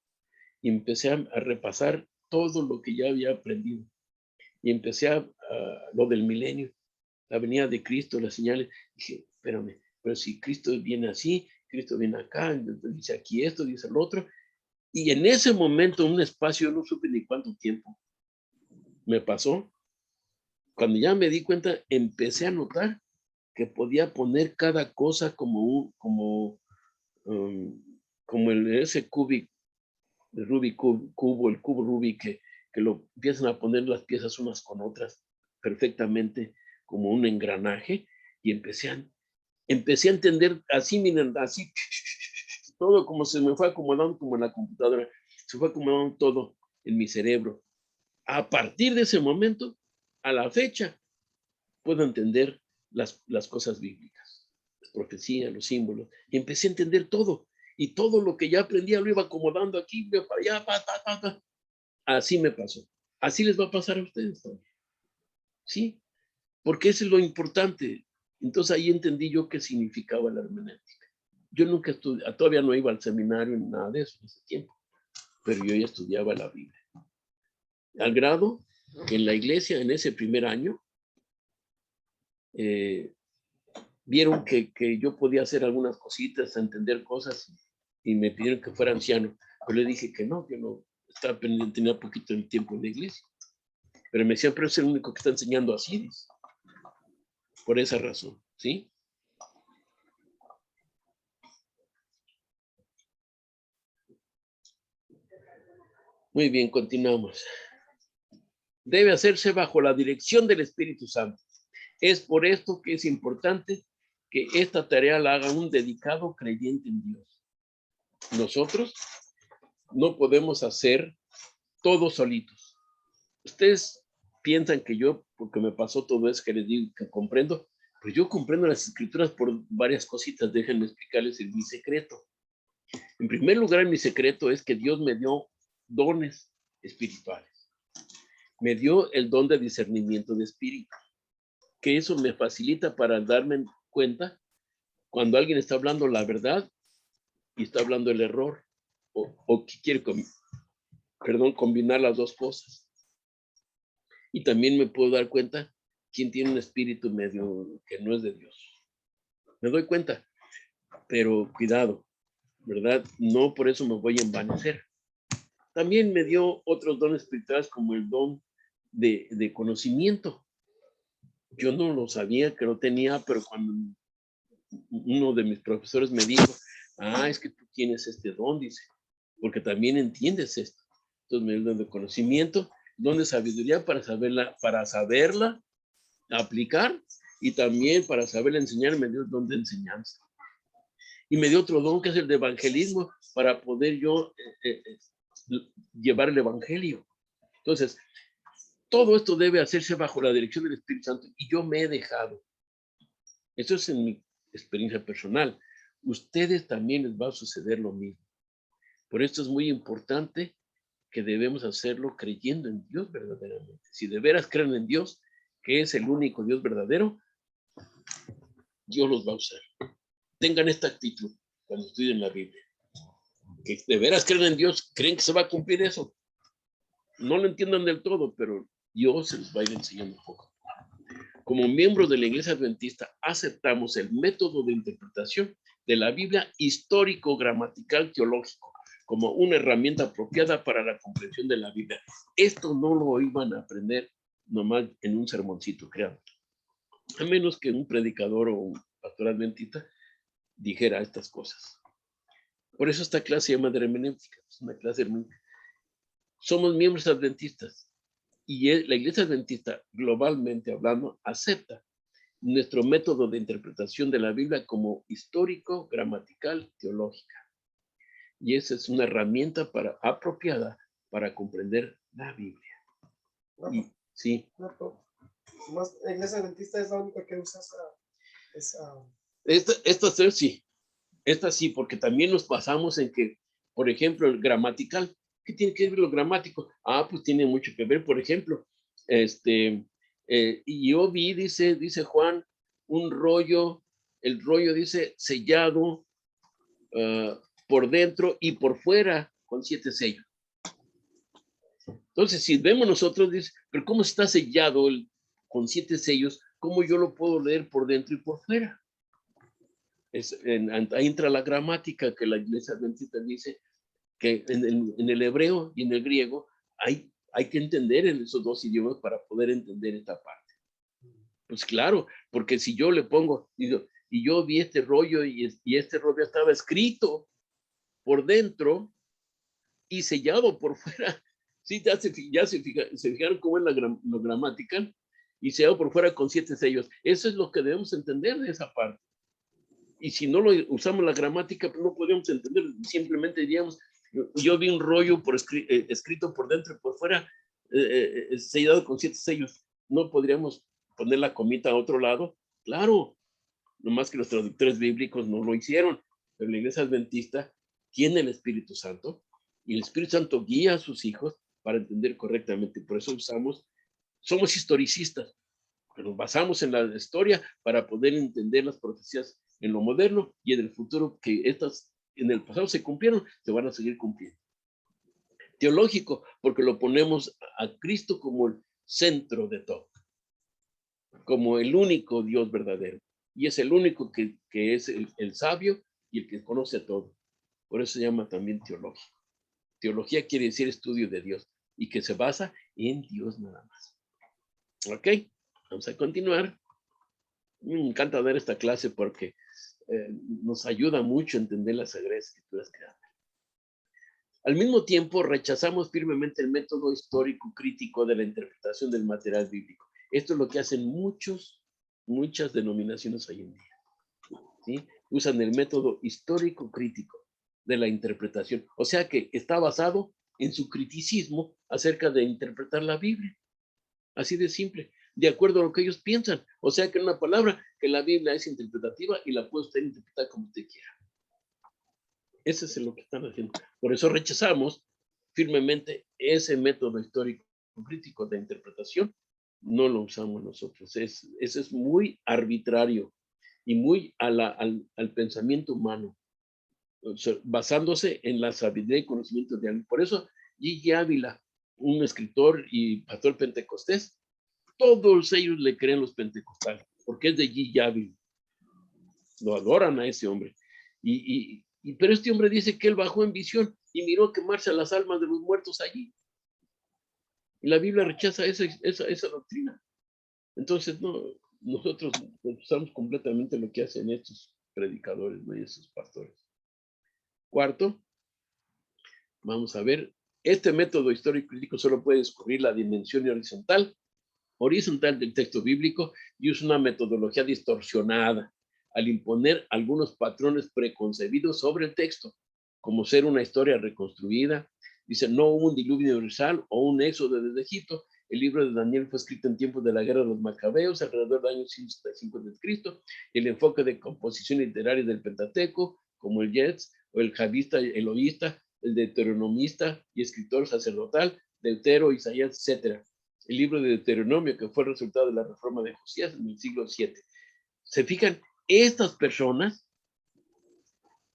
y empecé a repasar todo lo que ya había aprendido y empecé a lo del milenio, la venida de Cristo, las señales. Dije, espérame, pero si Cristo viene así, Cristo viene acá, dice aquí esto, dice el otro. Y en ese momento, un espacio, no supe ni cuánto tiempo me pasó. Cuando ya me di cuenta, empecé a notar que podía poner cada cosa como ese Rubik, el cubo Rubik, que lo empiezan a poner las piezas unas con otras perfectamente como un engranaje, y empecé a entender así, miren, así, todo como se me fue acomodando como en la computadora, se fue acomodando todo en mi cerebro. A partir de ese momento, a la fecha, puedo entender las cosas bíblicas, las profecías, los símbolos, y empecé a entender todo. Y todo lo que ya aprendía lo iba acomodando aquí, para allá, Así me pasó. Así les va a pasar a ustedes también. ¿Sí? Porque eso es lo importante. Entonces ahí entendí yo qué significaba la hermenéutica. Yo nunca estudié, todavía no iba al seminario ni nada de eso en ese tiempo, pero yo ya estudiaba la Biblia. Al grado que en la iglesia, en ese primer año, vieron que yo podía hacer algunas cositas, entender cosas, y me pidieron que fuera anciano. Pero le dije que no estaba pendiente, tenía poquito de tiempo en la iglesia. Pero me decían, pero es el único que está enseñando así, dice. Por esa razón, ¿sí? Muy bien, continuamos. Debe hacerse bajo la dirección del Espíritu Santo. Es por esto que es importante que esta tarea la haga un dedicado creyente en Dios. Nosotros no podemos hacer todo solitos. Ustedes piensan que yo, porque me pasó todo eso que les digo que comprendo, pues yo comprendo las escrituras por varias cositas. Déjenme explicarles mi secreto. En primer lugar, mi secreto es que Dios me dio dones espirituales. Me dio el don de discernimiento de espíritu, que eso me facilita para darme cuando alguien está hablando la verdad y está hablando el error, o que quiere combinar las dos cosas. Y también me puedo dar cuenta quién tiene un espíritu medio que no es de Dios. Me doy cuenta, pero cuidado, ¿verdad? No por eso me voy a envanecer. También me dio otros dones espirituales como el don de conocimiento. Yo no lo sabía que lo tenía, pero cuando uno de mis profesores me dijo, es que tú tienes este don, dice, porque también entiendes esto. Entonces me dio el don de conocimiento, don de sabiduría para saberla aplicar, y también para saberla enseñar. Me dio el don de enseñanza. Y me dio otro don que es el de evangelismo, para poder yo llevar el evangelio. Entonces, todo esto debe hacerse bajo la dirección del Espíritu Santo, y yo me he dejado. Eso es en mi experiencia personal. Ustedes también les va a suceder lo mismo. Por esto es muy importante que debemos hacerlo creyendo en Dios verdaderamente. Si de veras creen en Dios, que es el único Dios verdadero, Dios los va a usar. Tengan esta actitud cuando estudien la Biblia. Que de veras creen en Dios, creen que se va a cumplir eso. No lo entiendan del todo, pero Dios se les va a ir enseñando un poco. Como miembros de la Iglesia Adventista, aceptamos el método de interpretación de la Biblia histórico-gramatical teológico como una herramienta apropiada para la comprensión de la Biblia. Esto no lo iban a aprender nomás en un sermoncito, créanme. A menos que un predicador o un pastor adventista dijera estas cosas. Por eso esta clase se llama de hermenéutica, es una clase hermenéutica. somos miembros adventistas y la iglesia adventista, globalmente hablando, acepta nuestro método de interpretación de la Biblia como histórico, gramatical, teológica. Y esa es una herramienta apropiada para comprender la Biblia. Y, sí. Más, la iglesia adventista es la única que usa esa... Esta sí, porque también nos pasamos en que, por ejemplo, el gramatical, ¿qué tiene que ver lo gramático? Pues tiene mucho que ver, por ejemplo, y yo vi, dice Juan, un rollo, el rollo dice sellado por dentro y por fuera con 7 sellos. Entonces, si vemos nosotros, dice, pero ¿cómo está sellado con 7 sellos? ¿Cómo yo lo puedo leer por dentro y por fuera? Ahí entra la gramática que la iglesia adventista dice que en el hebreo y en el griego hay que entender en esos dos idiomas para poder entender esta parte. Pues claro, porque si yo le pongo, y yo vi este rollo y este rollo estaba escrito por dentro y sellado por fuera. Sí, se fijaron cómo es lo gramatical, y sellado por fuera con 7 sellos. Eso es lo que debemos entender de esa parte. Y si no usamos la gramática, pues no podemos entender, simplemente diríamos, yo vi un rollo escrito por dentro y por fuera, sellado con 7 sellos. No podríamos poner la comita a otro lado. Claro, nomás que los traductores bíblicos no lo hicieron, pero la iglesia adventista tiene el Espíritu Santo, y el Espíritu Santo guía a sus hijos para entender correctamente. Por eso somos historicistas, pero nos basamos en la historia para poder entender las profecías en lo moderno y en el futuro, que estas en el pasado se cumplieron, se van a seguir cumpliendo. Teológico, porque lo ponemos a Cristo como el centro de todo, como el único Dios verdadero, y es el único que es el sabio y el que conoce todo. Por eso se llama también teológico. Teología quiere decir estudio de Dios, y que se basa en Dios nada más. ¿Ok? Vamos a continuar. Me encanta dar esta clase porque nos ayuda mucho a entender las Sagradas Escrituras que hablan. Al mismo tiempo, rechazamos firmemente el método histórico crítico de la interpretación del material bíblico. Esto es lo que hacen muchas denominaciones hoy en día. ¿Sí? Usan el método histórico crítico de la interpretación. O sea que está basado en su criticismo acerca de interpretar la Biblia. Así de simple, de acuerdo a lo que ellos piensan. O sea que en una palabra, que la Biblia es interpretativa y la puede usted interpretar como usted quiera. Ese es lo que están haciendo. Por eso rechazamos firmemente ese método histórico crítico de interpretación. No lo usamos nosotros. Ese es muy arbitrario y muy al pensamiento humano, o sea, basándose en la sabiduría y conocimiento de alguien. Por eso G.G. Ávila, un escritor y pastor pentecostés, todos ellos le creen los pentecostales, porque es de G.G. Ávila. Lo adoran a ese hombre. Pero este hombre dice que él bajó en visión y miró quemarse a las almas de los muertos allí. Y la Biblia rechaza esa doctrina. Entonces, nosotros usamos completamente lo que hacen estos predicadores, ¿no? Y estos pastores. Cuarto, vamos a ver, este método histórico crítico solo puede descubrir la dimensión horizontal del texto bíblico, y usa una metodología distorsionada al imponer algunos patrones preconcebidos sobre el texto, como ser una historia reconstruida. Dice, no hubo un diluvio universal o un éxodo desde Egipto. El libro de Daniel fue escrito en tiempos de la guerra de los Macabeos, alrededor del año 175 d.C. El enfoque de composición literaria del Pentateuco, como el Yetz, o el Javista, Eloísta, el deuteronomista y escritor sacerdotal, Deutero, Isaías, etc. El libro de Deuteronomio, que fue el resultado de la reforma de Josías en el siglo VII. ¿Se fijan? Estas personas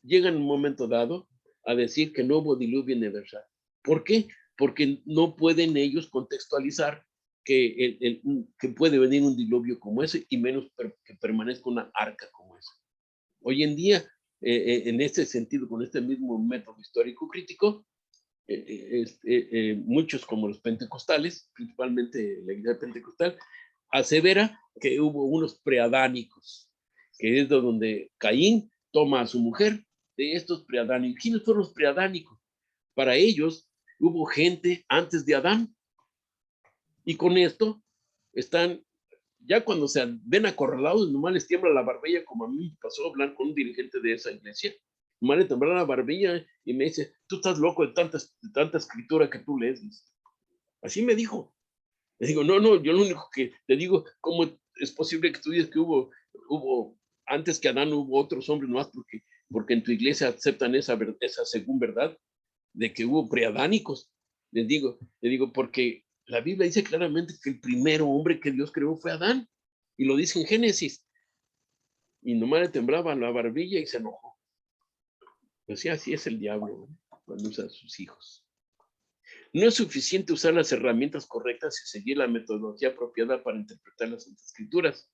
llegan en un momento dado a decir que no hubo diluvio universal. ¿Por qué? Porque no pueden ellos contextualizar que puede venir un diluvio como ese, y menos que permanezca una arca como esa. Hoy en día, en este sentido, con este mismo método histórico crítico, muchos como los pentecostales, principalmente la iglesia pentecostal, asevera que hubo unos preadánicos, que es donde Caín toma a su mujer de estos preadánicos. ¿Quiénes fueron los preadánicos? Para ellos, hubo gente antes de Adán. Y con esto están, ya cuando se ven acorralados, nomás les tiembla la barbilla, como a mí me pasó hablar con un dirigente de esa iglesia. Nomás le tembló la barbilla y me dice, tú estás loco de tanta escritura que tú lees. Así me dijo. Le digo, no, yo lo único que te digo, ¿cómo es posible que tú digas que hubo antes que Adán hubo otros hombres más? Porque en tu iglesia aceptan esa según verdad de que hubo preadánicos. Le digo, porque la Biblia dice claramente que el primer hombre que Dios creó fue Adán. Y lo dice en Génesis. Y nomás le temblaba la barbilla y se enojó. Pues sí, así es el diablo, ¿no? Cuando usa a sus hijos. No es suficiente usar las herramientas correctas y seguir la metodología apropiada para interpretar las escrituras.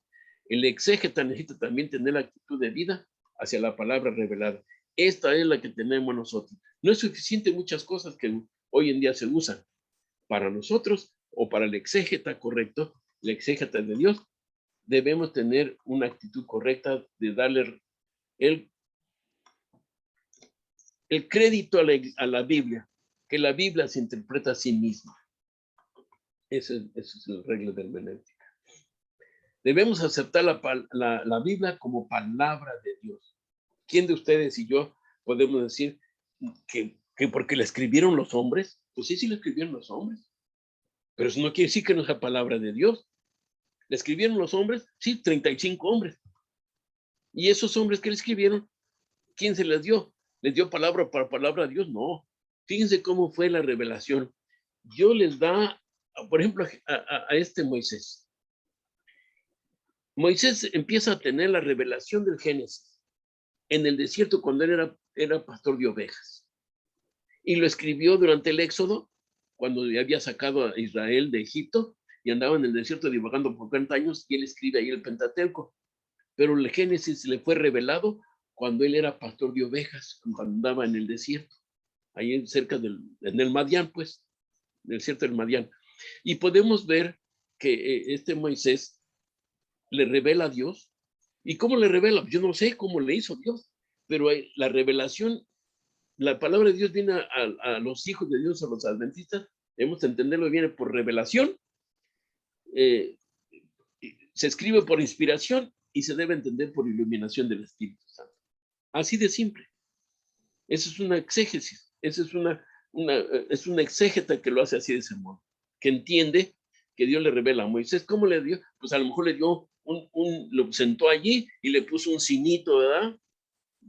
El exégeta necesita también tener la actitud de vida hacia la palabra revelada. Esta es la que tenemos nosotros. No es suficiente muchas cosas que hoy en día se usan. Para nosotros o para el exégeta correcto, el exégeta de Dios, debemos tener una actitud correcta de darle el crédito a la Biblia, que la Biblia se interpreta a sí misma. Esa es la regla de hermenéutica. Debemos aceptar la Biblia como palabra de Dios. ¿Quién de ustedes y yo podemos decir que porque la escribieron los hombres? Pues sí, la escribieron los hombres. Pero eso no quiere decir que no sea palabra de Dios. ¿La escribieron los hombres? Sí, 35 hombres. ¿Y esos hombres que le escribieron, quién se les dio? ¿Les dio palabra para palabra a Dios? No. Fíjense cómo fue la revelación. Dios les da, por ejemplo, a este Moisés. Moisés empieza a tener la revelación del Génesis en el desierto cuando él era pastor de ovejas. Y lo escribió durante el Éxodo, cuando había sacado a Israel de Egipto y andaba en el desierto divagando por 40 años, y él escribe ahí el Pentateuco. Pero el Génesis le fue revelado cuando él era pastor de ovejas, cuando andaba en el desierto, ahí cerca en el Madián, pues, del desierto del Madián. Y podemos ver que este Moisés le revela a Dios. ¿Y cómo le revela? Yo no sé cómo le hizo Dios, pero la revelación, la palabra de Dios viene a los hijos de Dios, a los adventistas, debemos entenderlo, viene por revelación, se escribe por inspiración y se debe entender por iluminación del Espíritu Santo. Así de simple. Eso es una exégesis, eso es una exégeta que lo hace así de ese modo, que entiende que Dios le revela a Moisés. ¿Cómo le dio? Pues a lo mejor le dio lo sentó allí y le puso un cinito, ¿verdad?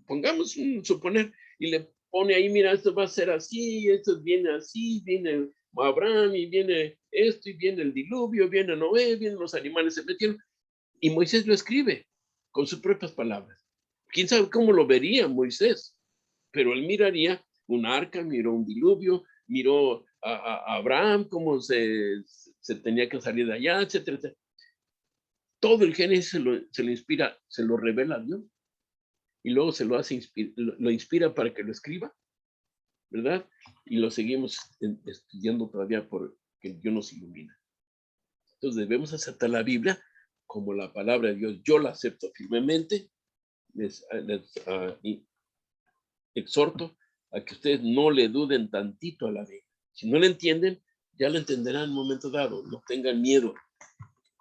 Pongamos suponer, y le pone ahí, mira, esto va a ser así, esto viene así, viene Abraham y viene esto y viene el diluvio, viene Noé, vienen los animales, se metieron, y Moisés lo escribe con sus propias palabras. ¿Quién sabe cómo lo vería Moisés? Pero él miraría un arca, miró un diluvio, miró a Abraham, cómo se tenía que salir de allá, etcétera, etcétera. Todo el Génesis se lo inspira, se lo revela a Dios. Y luego se lo hace, lo inspira para que lo escriba, ¿verdad? Y lo seguimos estudiando todavía porque Dios nos ilumina. Entonces debemos aceptar la Biblia como la palabra de Dios. Yo la acepto firmemente. Les exhorto a que ustedes no le duden tantito a la Biblia. Si no la entienden, ya la entenderán en un momento dado. No tengan miedo,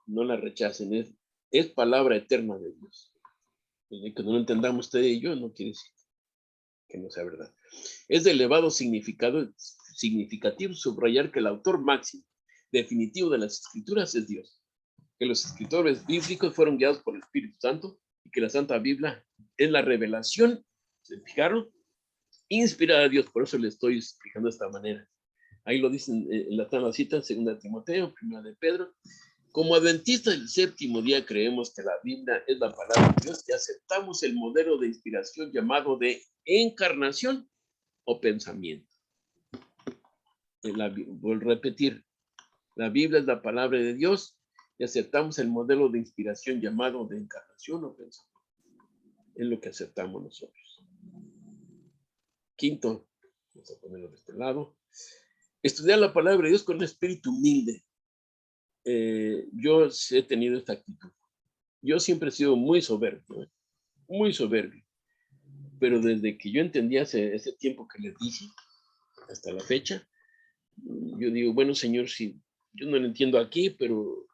no la rechacen. Es palabra eterna de Dios. Que no lo entendamos usted y yo no quiere decir que no sea verdad. Es de elevado significativo subrayar que el autor máximo definitivo de las escrituras es Dios, que los escritores bíblicos fueron guiados por el Espíritu Santo y que la Santa Biblia es la revelación, ¿se fijaron? Inspirada a Dios, por eso le estoy explicando de esta manera. Ahí lo dicen en la cita, 2 Timoteo, 1 de Pedro. Como adventistas del séptimo día creemos que la Biblia es la palabra de Dios y aceptamos el modelo de inspiración llamado de encarnación o pensamiento. Voy a repetir, la Biblia es la palabra de Dios y aceptamos el modelo de inspiración llamado de encarnación o pensamiento. Es lo que aceptamos nosotros. Quinto, vamos a ponerlo de este lado. Estudiar la palabra de Dios con un espíritu humilde. Yo he tenido esta actitud. Yo siempre he sido muy soberbio, pero desde que yo entendí hace ese tiempo que les dije, hasta la fecha, yo digo, bueno, Señor, sí, yo no lo entiendo aquí, pero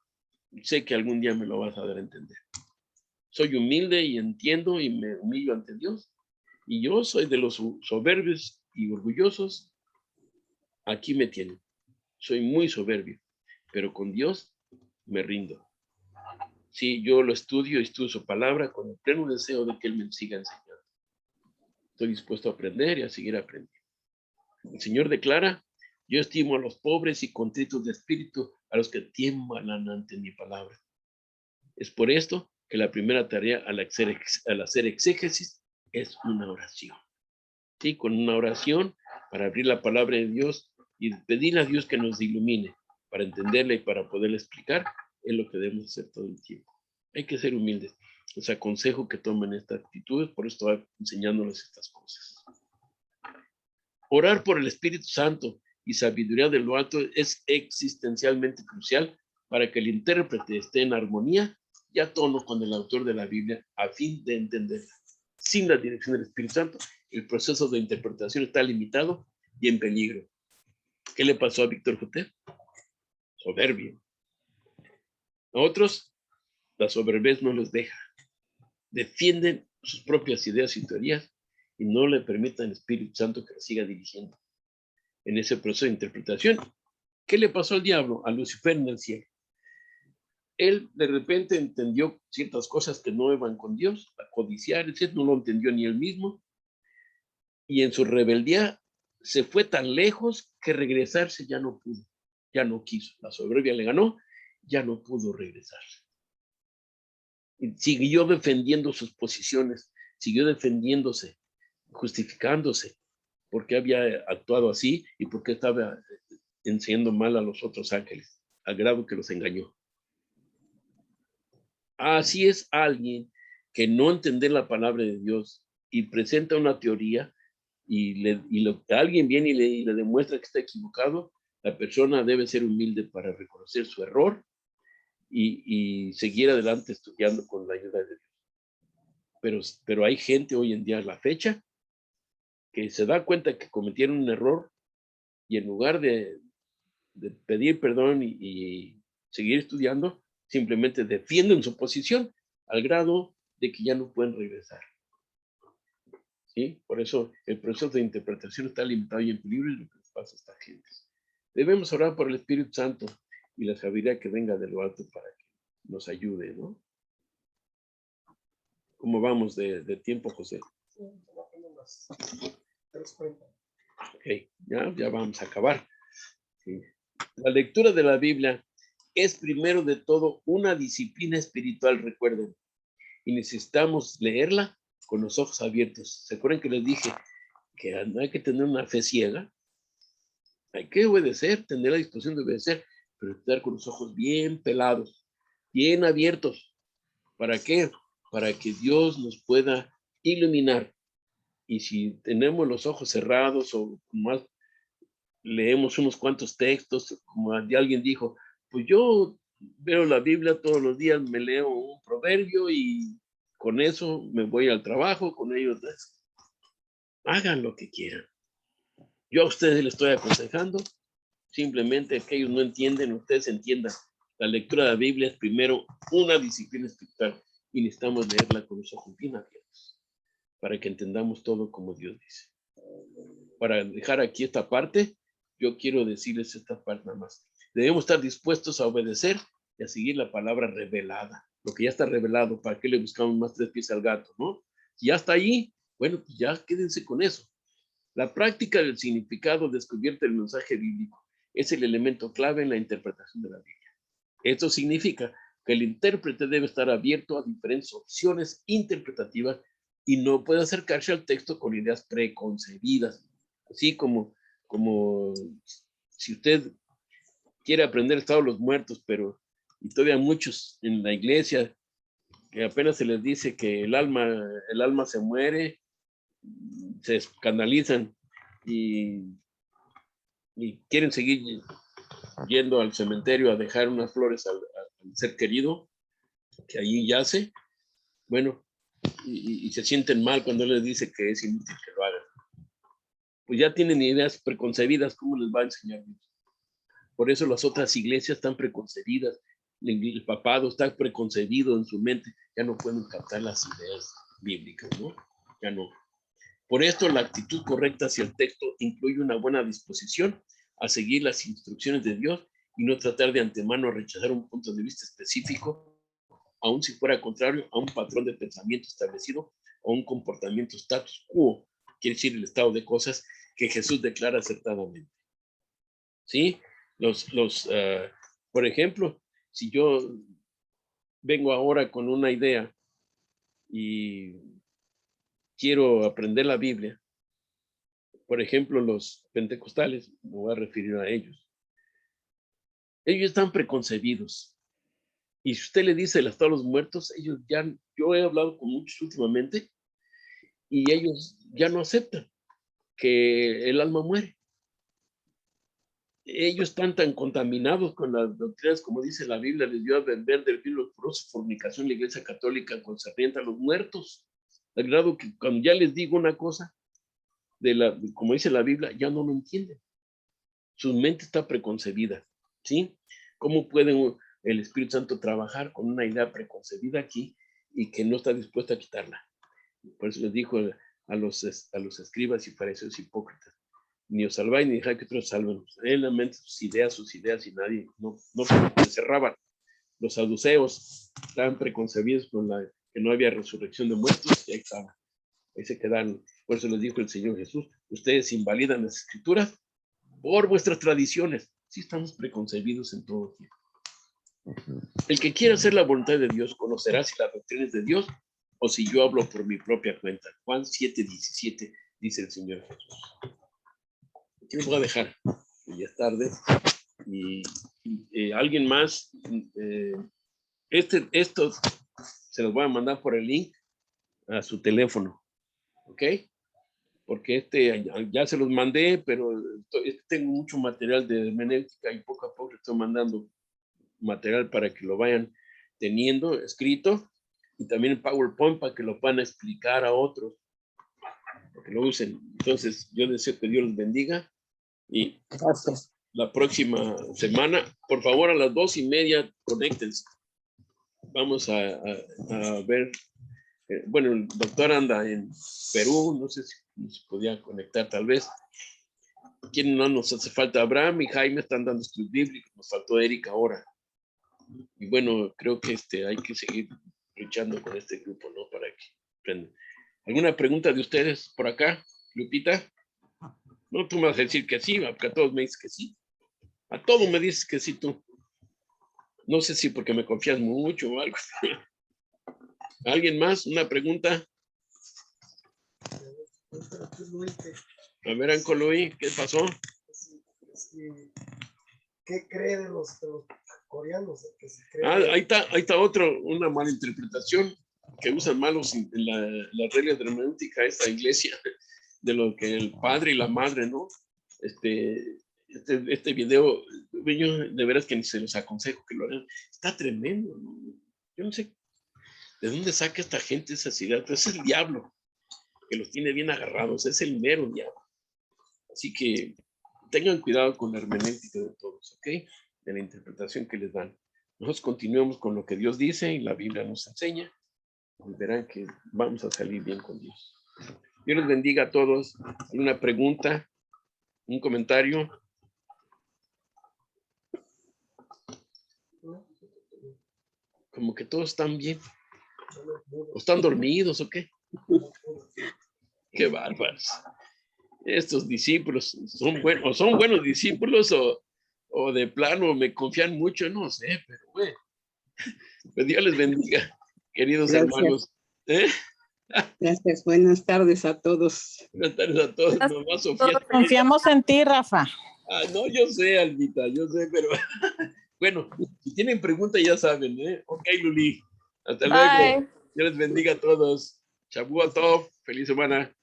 sé que algún día me lo vas a dar a entender. Soy humilde y entiendo y me humillo ante Dios. Y yo soy de los soberbios y orgullosos. Aquí me tienen. Soy muy soberbio, pero con Dios me rindo. Sí, yo lo estudio su palabra con el pleno deseo de que Él me siga enseñando. Estoy dispuesto a aprender y a seguir aprendiendo. El Señor declara, yo estimo a los pobres y contritos de espíritu, a los que tiemblan ante mi palabra. Es por esto que la primera tarea al hacer exégesis es una oración. Sí, con una oración para abrir la palabra de Dios y pedirle a Dios que nos ilumine para entenderla y para poderla explicar, es lo que debemos hacer todo el tiempo. Hay que ser humildes. Les aconsejo que tomen esta actitud, por esto estoy enseñándoles estas cosas. Orar por el Espíritu Santo y sabiduría de lo alto es existencialmente crucial para que el intérprete esté en armonía y a tono con el autor de la Biblia a fin de entenderla. Sin la dirección del Espíritu Santo, el proceso de interpretación está limitado y en peligro. ¿Qué le pasó a Víctor Jotep? Soberbio. A otros, la soberbez no les deja. Defienden sus propias ideas y teorías y no le permitan al Espíritu Santo que los siga dirigiendo en ese proceso de interpretación. ¿Qué le pasó al diablo? A Lucifer en el cielo. Él de repente entendió ciertas cosas que no iban con Dios, a codiciar, etc. No lo entendió ni él mismo. Y en su rebeldía se fue tan lejos que regresarse ya no pudo, ya no quiso. La soberbia le ganó, ya no pudo regresarse. Y siguió defendiendo sus posiciones, siguió defendiéndose, justificándose, porque había actuado así y porque estaba enseñando mal a los otros ángeles, al grado que los engañó. Así es alguien que no entiende la palabra de Dios y presenta una teoría y alguien viene y le demuestra que está equivocado. La persona debe ser humilde para reconocer su error y seguir adelante estudiando con la ayuda de Dios. Pero hay gente hoy en día a la fecha que se da cuenta que cometieron un error y en lugar de pedir perdón y seguir estudiando, simplemente defienden su posición al grado de que ya no pueden regresar. ¿Sí? Por eso el proceso de interpretación está limitado y en peligro, y lo que les pasa a esta gente. Debemos orar por el Espíritu Santo y la sabiduría que venga de lo alto para que nos ayude, ¿no? ¿Cómo vamos de tiempo, José? Sí, las 3:40. Ok, ya vamos a acabar. Sí. La lectura de la Biblia es primero de todo una disciplina espiritual, recuerden, y necesitamos leerla con los ojos abiertos. ¿Se acuerdan que les dije que no hay que tener una fe ciega? Hay que obedecer, tener la disposición de obedecer, pero estar con los ojos bien pelados, bien abiertos. ¿Para qué? Para que Dios nos pueda iluminar. Y si tenemos los ojos cerrados o más leemos unos cuantos textos, como alguien dijo, pues yo veo la Biblia todos los días, me leo un proverbio y con eso me voy al trabajo, con ellos hagan lo que quieran. Yo a ustedes les estoy aconsejando, simplemente que ellos no entienden, ustedes entiendan. La lectura de la Biblia es primero una disciplina espiritual y necesitamos leerla con los ojos bien abiertos para que entendamos todo como Dios dice. Para dejar aquí esta parte, yo quiero decirles esta parte nada más. Debemos estar dispuestos a obedecer y a seguir la palabra revelada. Lo que ya está revelado, ¿para qué le buscamos más 3 pies al gato, no? Si ya está ahí, bueno, pues ya quédense con eso. La práctica del significado descubierto del mensaje bíblico es el elemento clave en la interpretación de la Biblia. Esto significa que el intérprete debe estar abierto a diferentes opciones interpretativas y no puede acercarse al texto con ideas preconcebidas. Así como si usted quiere aprender el estado de los muertos, pero y todavía muchos en la iglesia que apenas se les dice que el alma se muere, se escandalizan y quieren seguir yendo al cementerio a dejar unas flores al ser querido que allí yace. Bueno, y se sienten mal cuando les dice que es inútil que lo hagan. Pues ya tienen ideas preconcebidas, ¿cómo les va a enseñar Dios? Por eso las otras iglesias están preconcebidas. El papado está preconcebido en su mente. Ya no pueden captar las ideas bíblicas, ¿no? Ya no. Por esto, la actitud correcta hacia el texto incluye una buena disposición a seguir las instrucciones de Dios y no tratar de antemano rechazar un punto de vista específico, aun si fuera contrario a un patrón de pensamiento establecido o un comportamiento status quo, quiere decir el estado de cosas que Jesús declara acertadamente. ¿Sí? Por ejemplo, si yo vengo ahora con una idea y quiero aprender la Biblia, por ejemplo, los pentecostales, me voy a referir a ellos. Ellos están preconcebidos. Y si usted le dice el estado de los muertos, ellos ya, yo he hablado con muchos últimamente, y ellos ya no aceptan que el alma muere. Ellos están tan contaminados con las doctrinas, como dice la Biblia, les dio a vender del vino de fornicación la Iglesia Católica concerniente a los muertos, al grado que cuando ya les digo una cosa, como dice la Biblia, ya no lo entienden. Su mente está preconcebida, ¿sí? ¿Cómo puede el Espíritu Santo trabajar con una idea preconcebida aquí y que no está dispuesto a quitarla? Por eso les dijo a los escribas y fariseos hipócritas: ni os salváis ni dejáis que otros salven. En la mente sus ideas y nadie, no se cerraban. Los saduceos estaban preconcebidos con que no había resurrección de muertos, y ahí estaban. Ahí se quedaron. Por eso les dijo el Señor Jesús: ustedes invalidan las escrituras por vuestras tradiciones. Sí, estamos preconcebidos en todo tiempo. El que quiera hacer la voluntad de Dios conocerá si la doctrina es de Dios o si yo hablo por mi propia cuenta. Juan 7:17 dice el Señor Jesús. Aquí lo voy a dejar, ya es tarde. Y alguien más, esto se los voy a mandar por el link a su teléfono, ¿ok? Porque ya se los mandé, pero tengo mucho material de hermenéutica y poco a poco estoy mandando material para que lo vayan teniendo escrito, y también en PowerPoint para que lo puedan explicar a otros, para que lo usen. Entonces, yo deseo que Dios los bendiga, y Gracias. la próxima semana, por favor, a las 2:30, conéctense. Vamos a ver. Bueno, el doctor anda en Perú, no sé si nos podía conectar tal vez. ¿Quién no nos hace falta? Abraham y Jaime están dando estudios bíblicos, nos faltó Erika ahora. Y bueno, creo que hay que seguir luchando con este grupo, ¿no? Para que aprendan. ¿Alguna pregunta de ustedes por acá, Lupita? No, tú me vas a decir que sí, porque a todos me dices que sí. A todos me dices que sí tú. No sé si porque me confías mucho o algo. ¿Alguien más? ¿Una pregunta? A ver, Ancoloy, ¿qué pasó? ¿Qué cree de los coreanos? Que se cree Ahí está una mala interpretación que usan malos en las reglas de hermenéutica esta iglesia, de lo que el padre y la madre, ¿no? Este video, yo de veras que ni se los aconsejo que lo hagan. Está tremendo, ¿no? Yo no sé de dónde saca esta gente esas ideas, pero es el diablo que los tiene bien agarrados, es el mero diablo. Así que tengan cuidado con la hermenéutica de todos, ¿ok? De la interpretación que les dan. Nosotros continuemos con lo que Dios dice y la Biblia nos enseña, y verán que vamos a salir bien con Dios. Dios les bendiga a todos. ¿Alguna pregunta? ¿Un comentario? Como que todos están bien. ¿O están dormidos o qué? Qué bárbaros. Estos discípulos son buenos discípulos o de plano me confían mucho, no sé, pero bueno. Pues Dios les bendiga, queridos Gracias. hermanos. Gracias. Buenas tardes a todos. Buenas tardes a todos. Mamá Sofía. Todos confiamos en ti, Rafa. No, yo sé, Albita, yo sé, pero bueno, si tienen preguntas ya saben, ¿eh? Ok, Luli. Hasta luego. Bye. Dios les bendiga a todos. Shabu Tov. Feliz semana.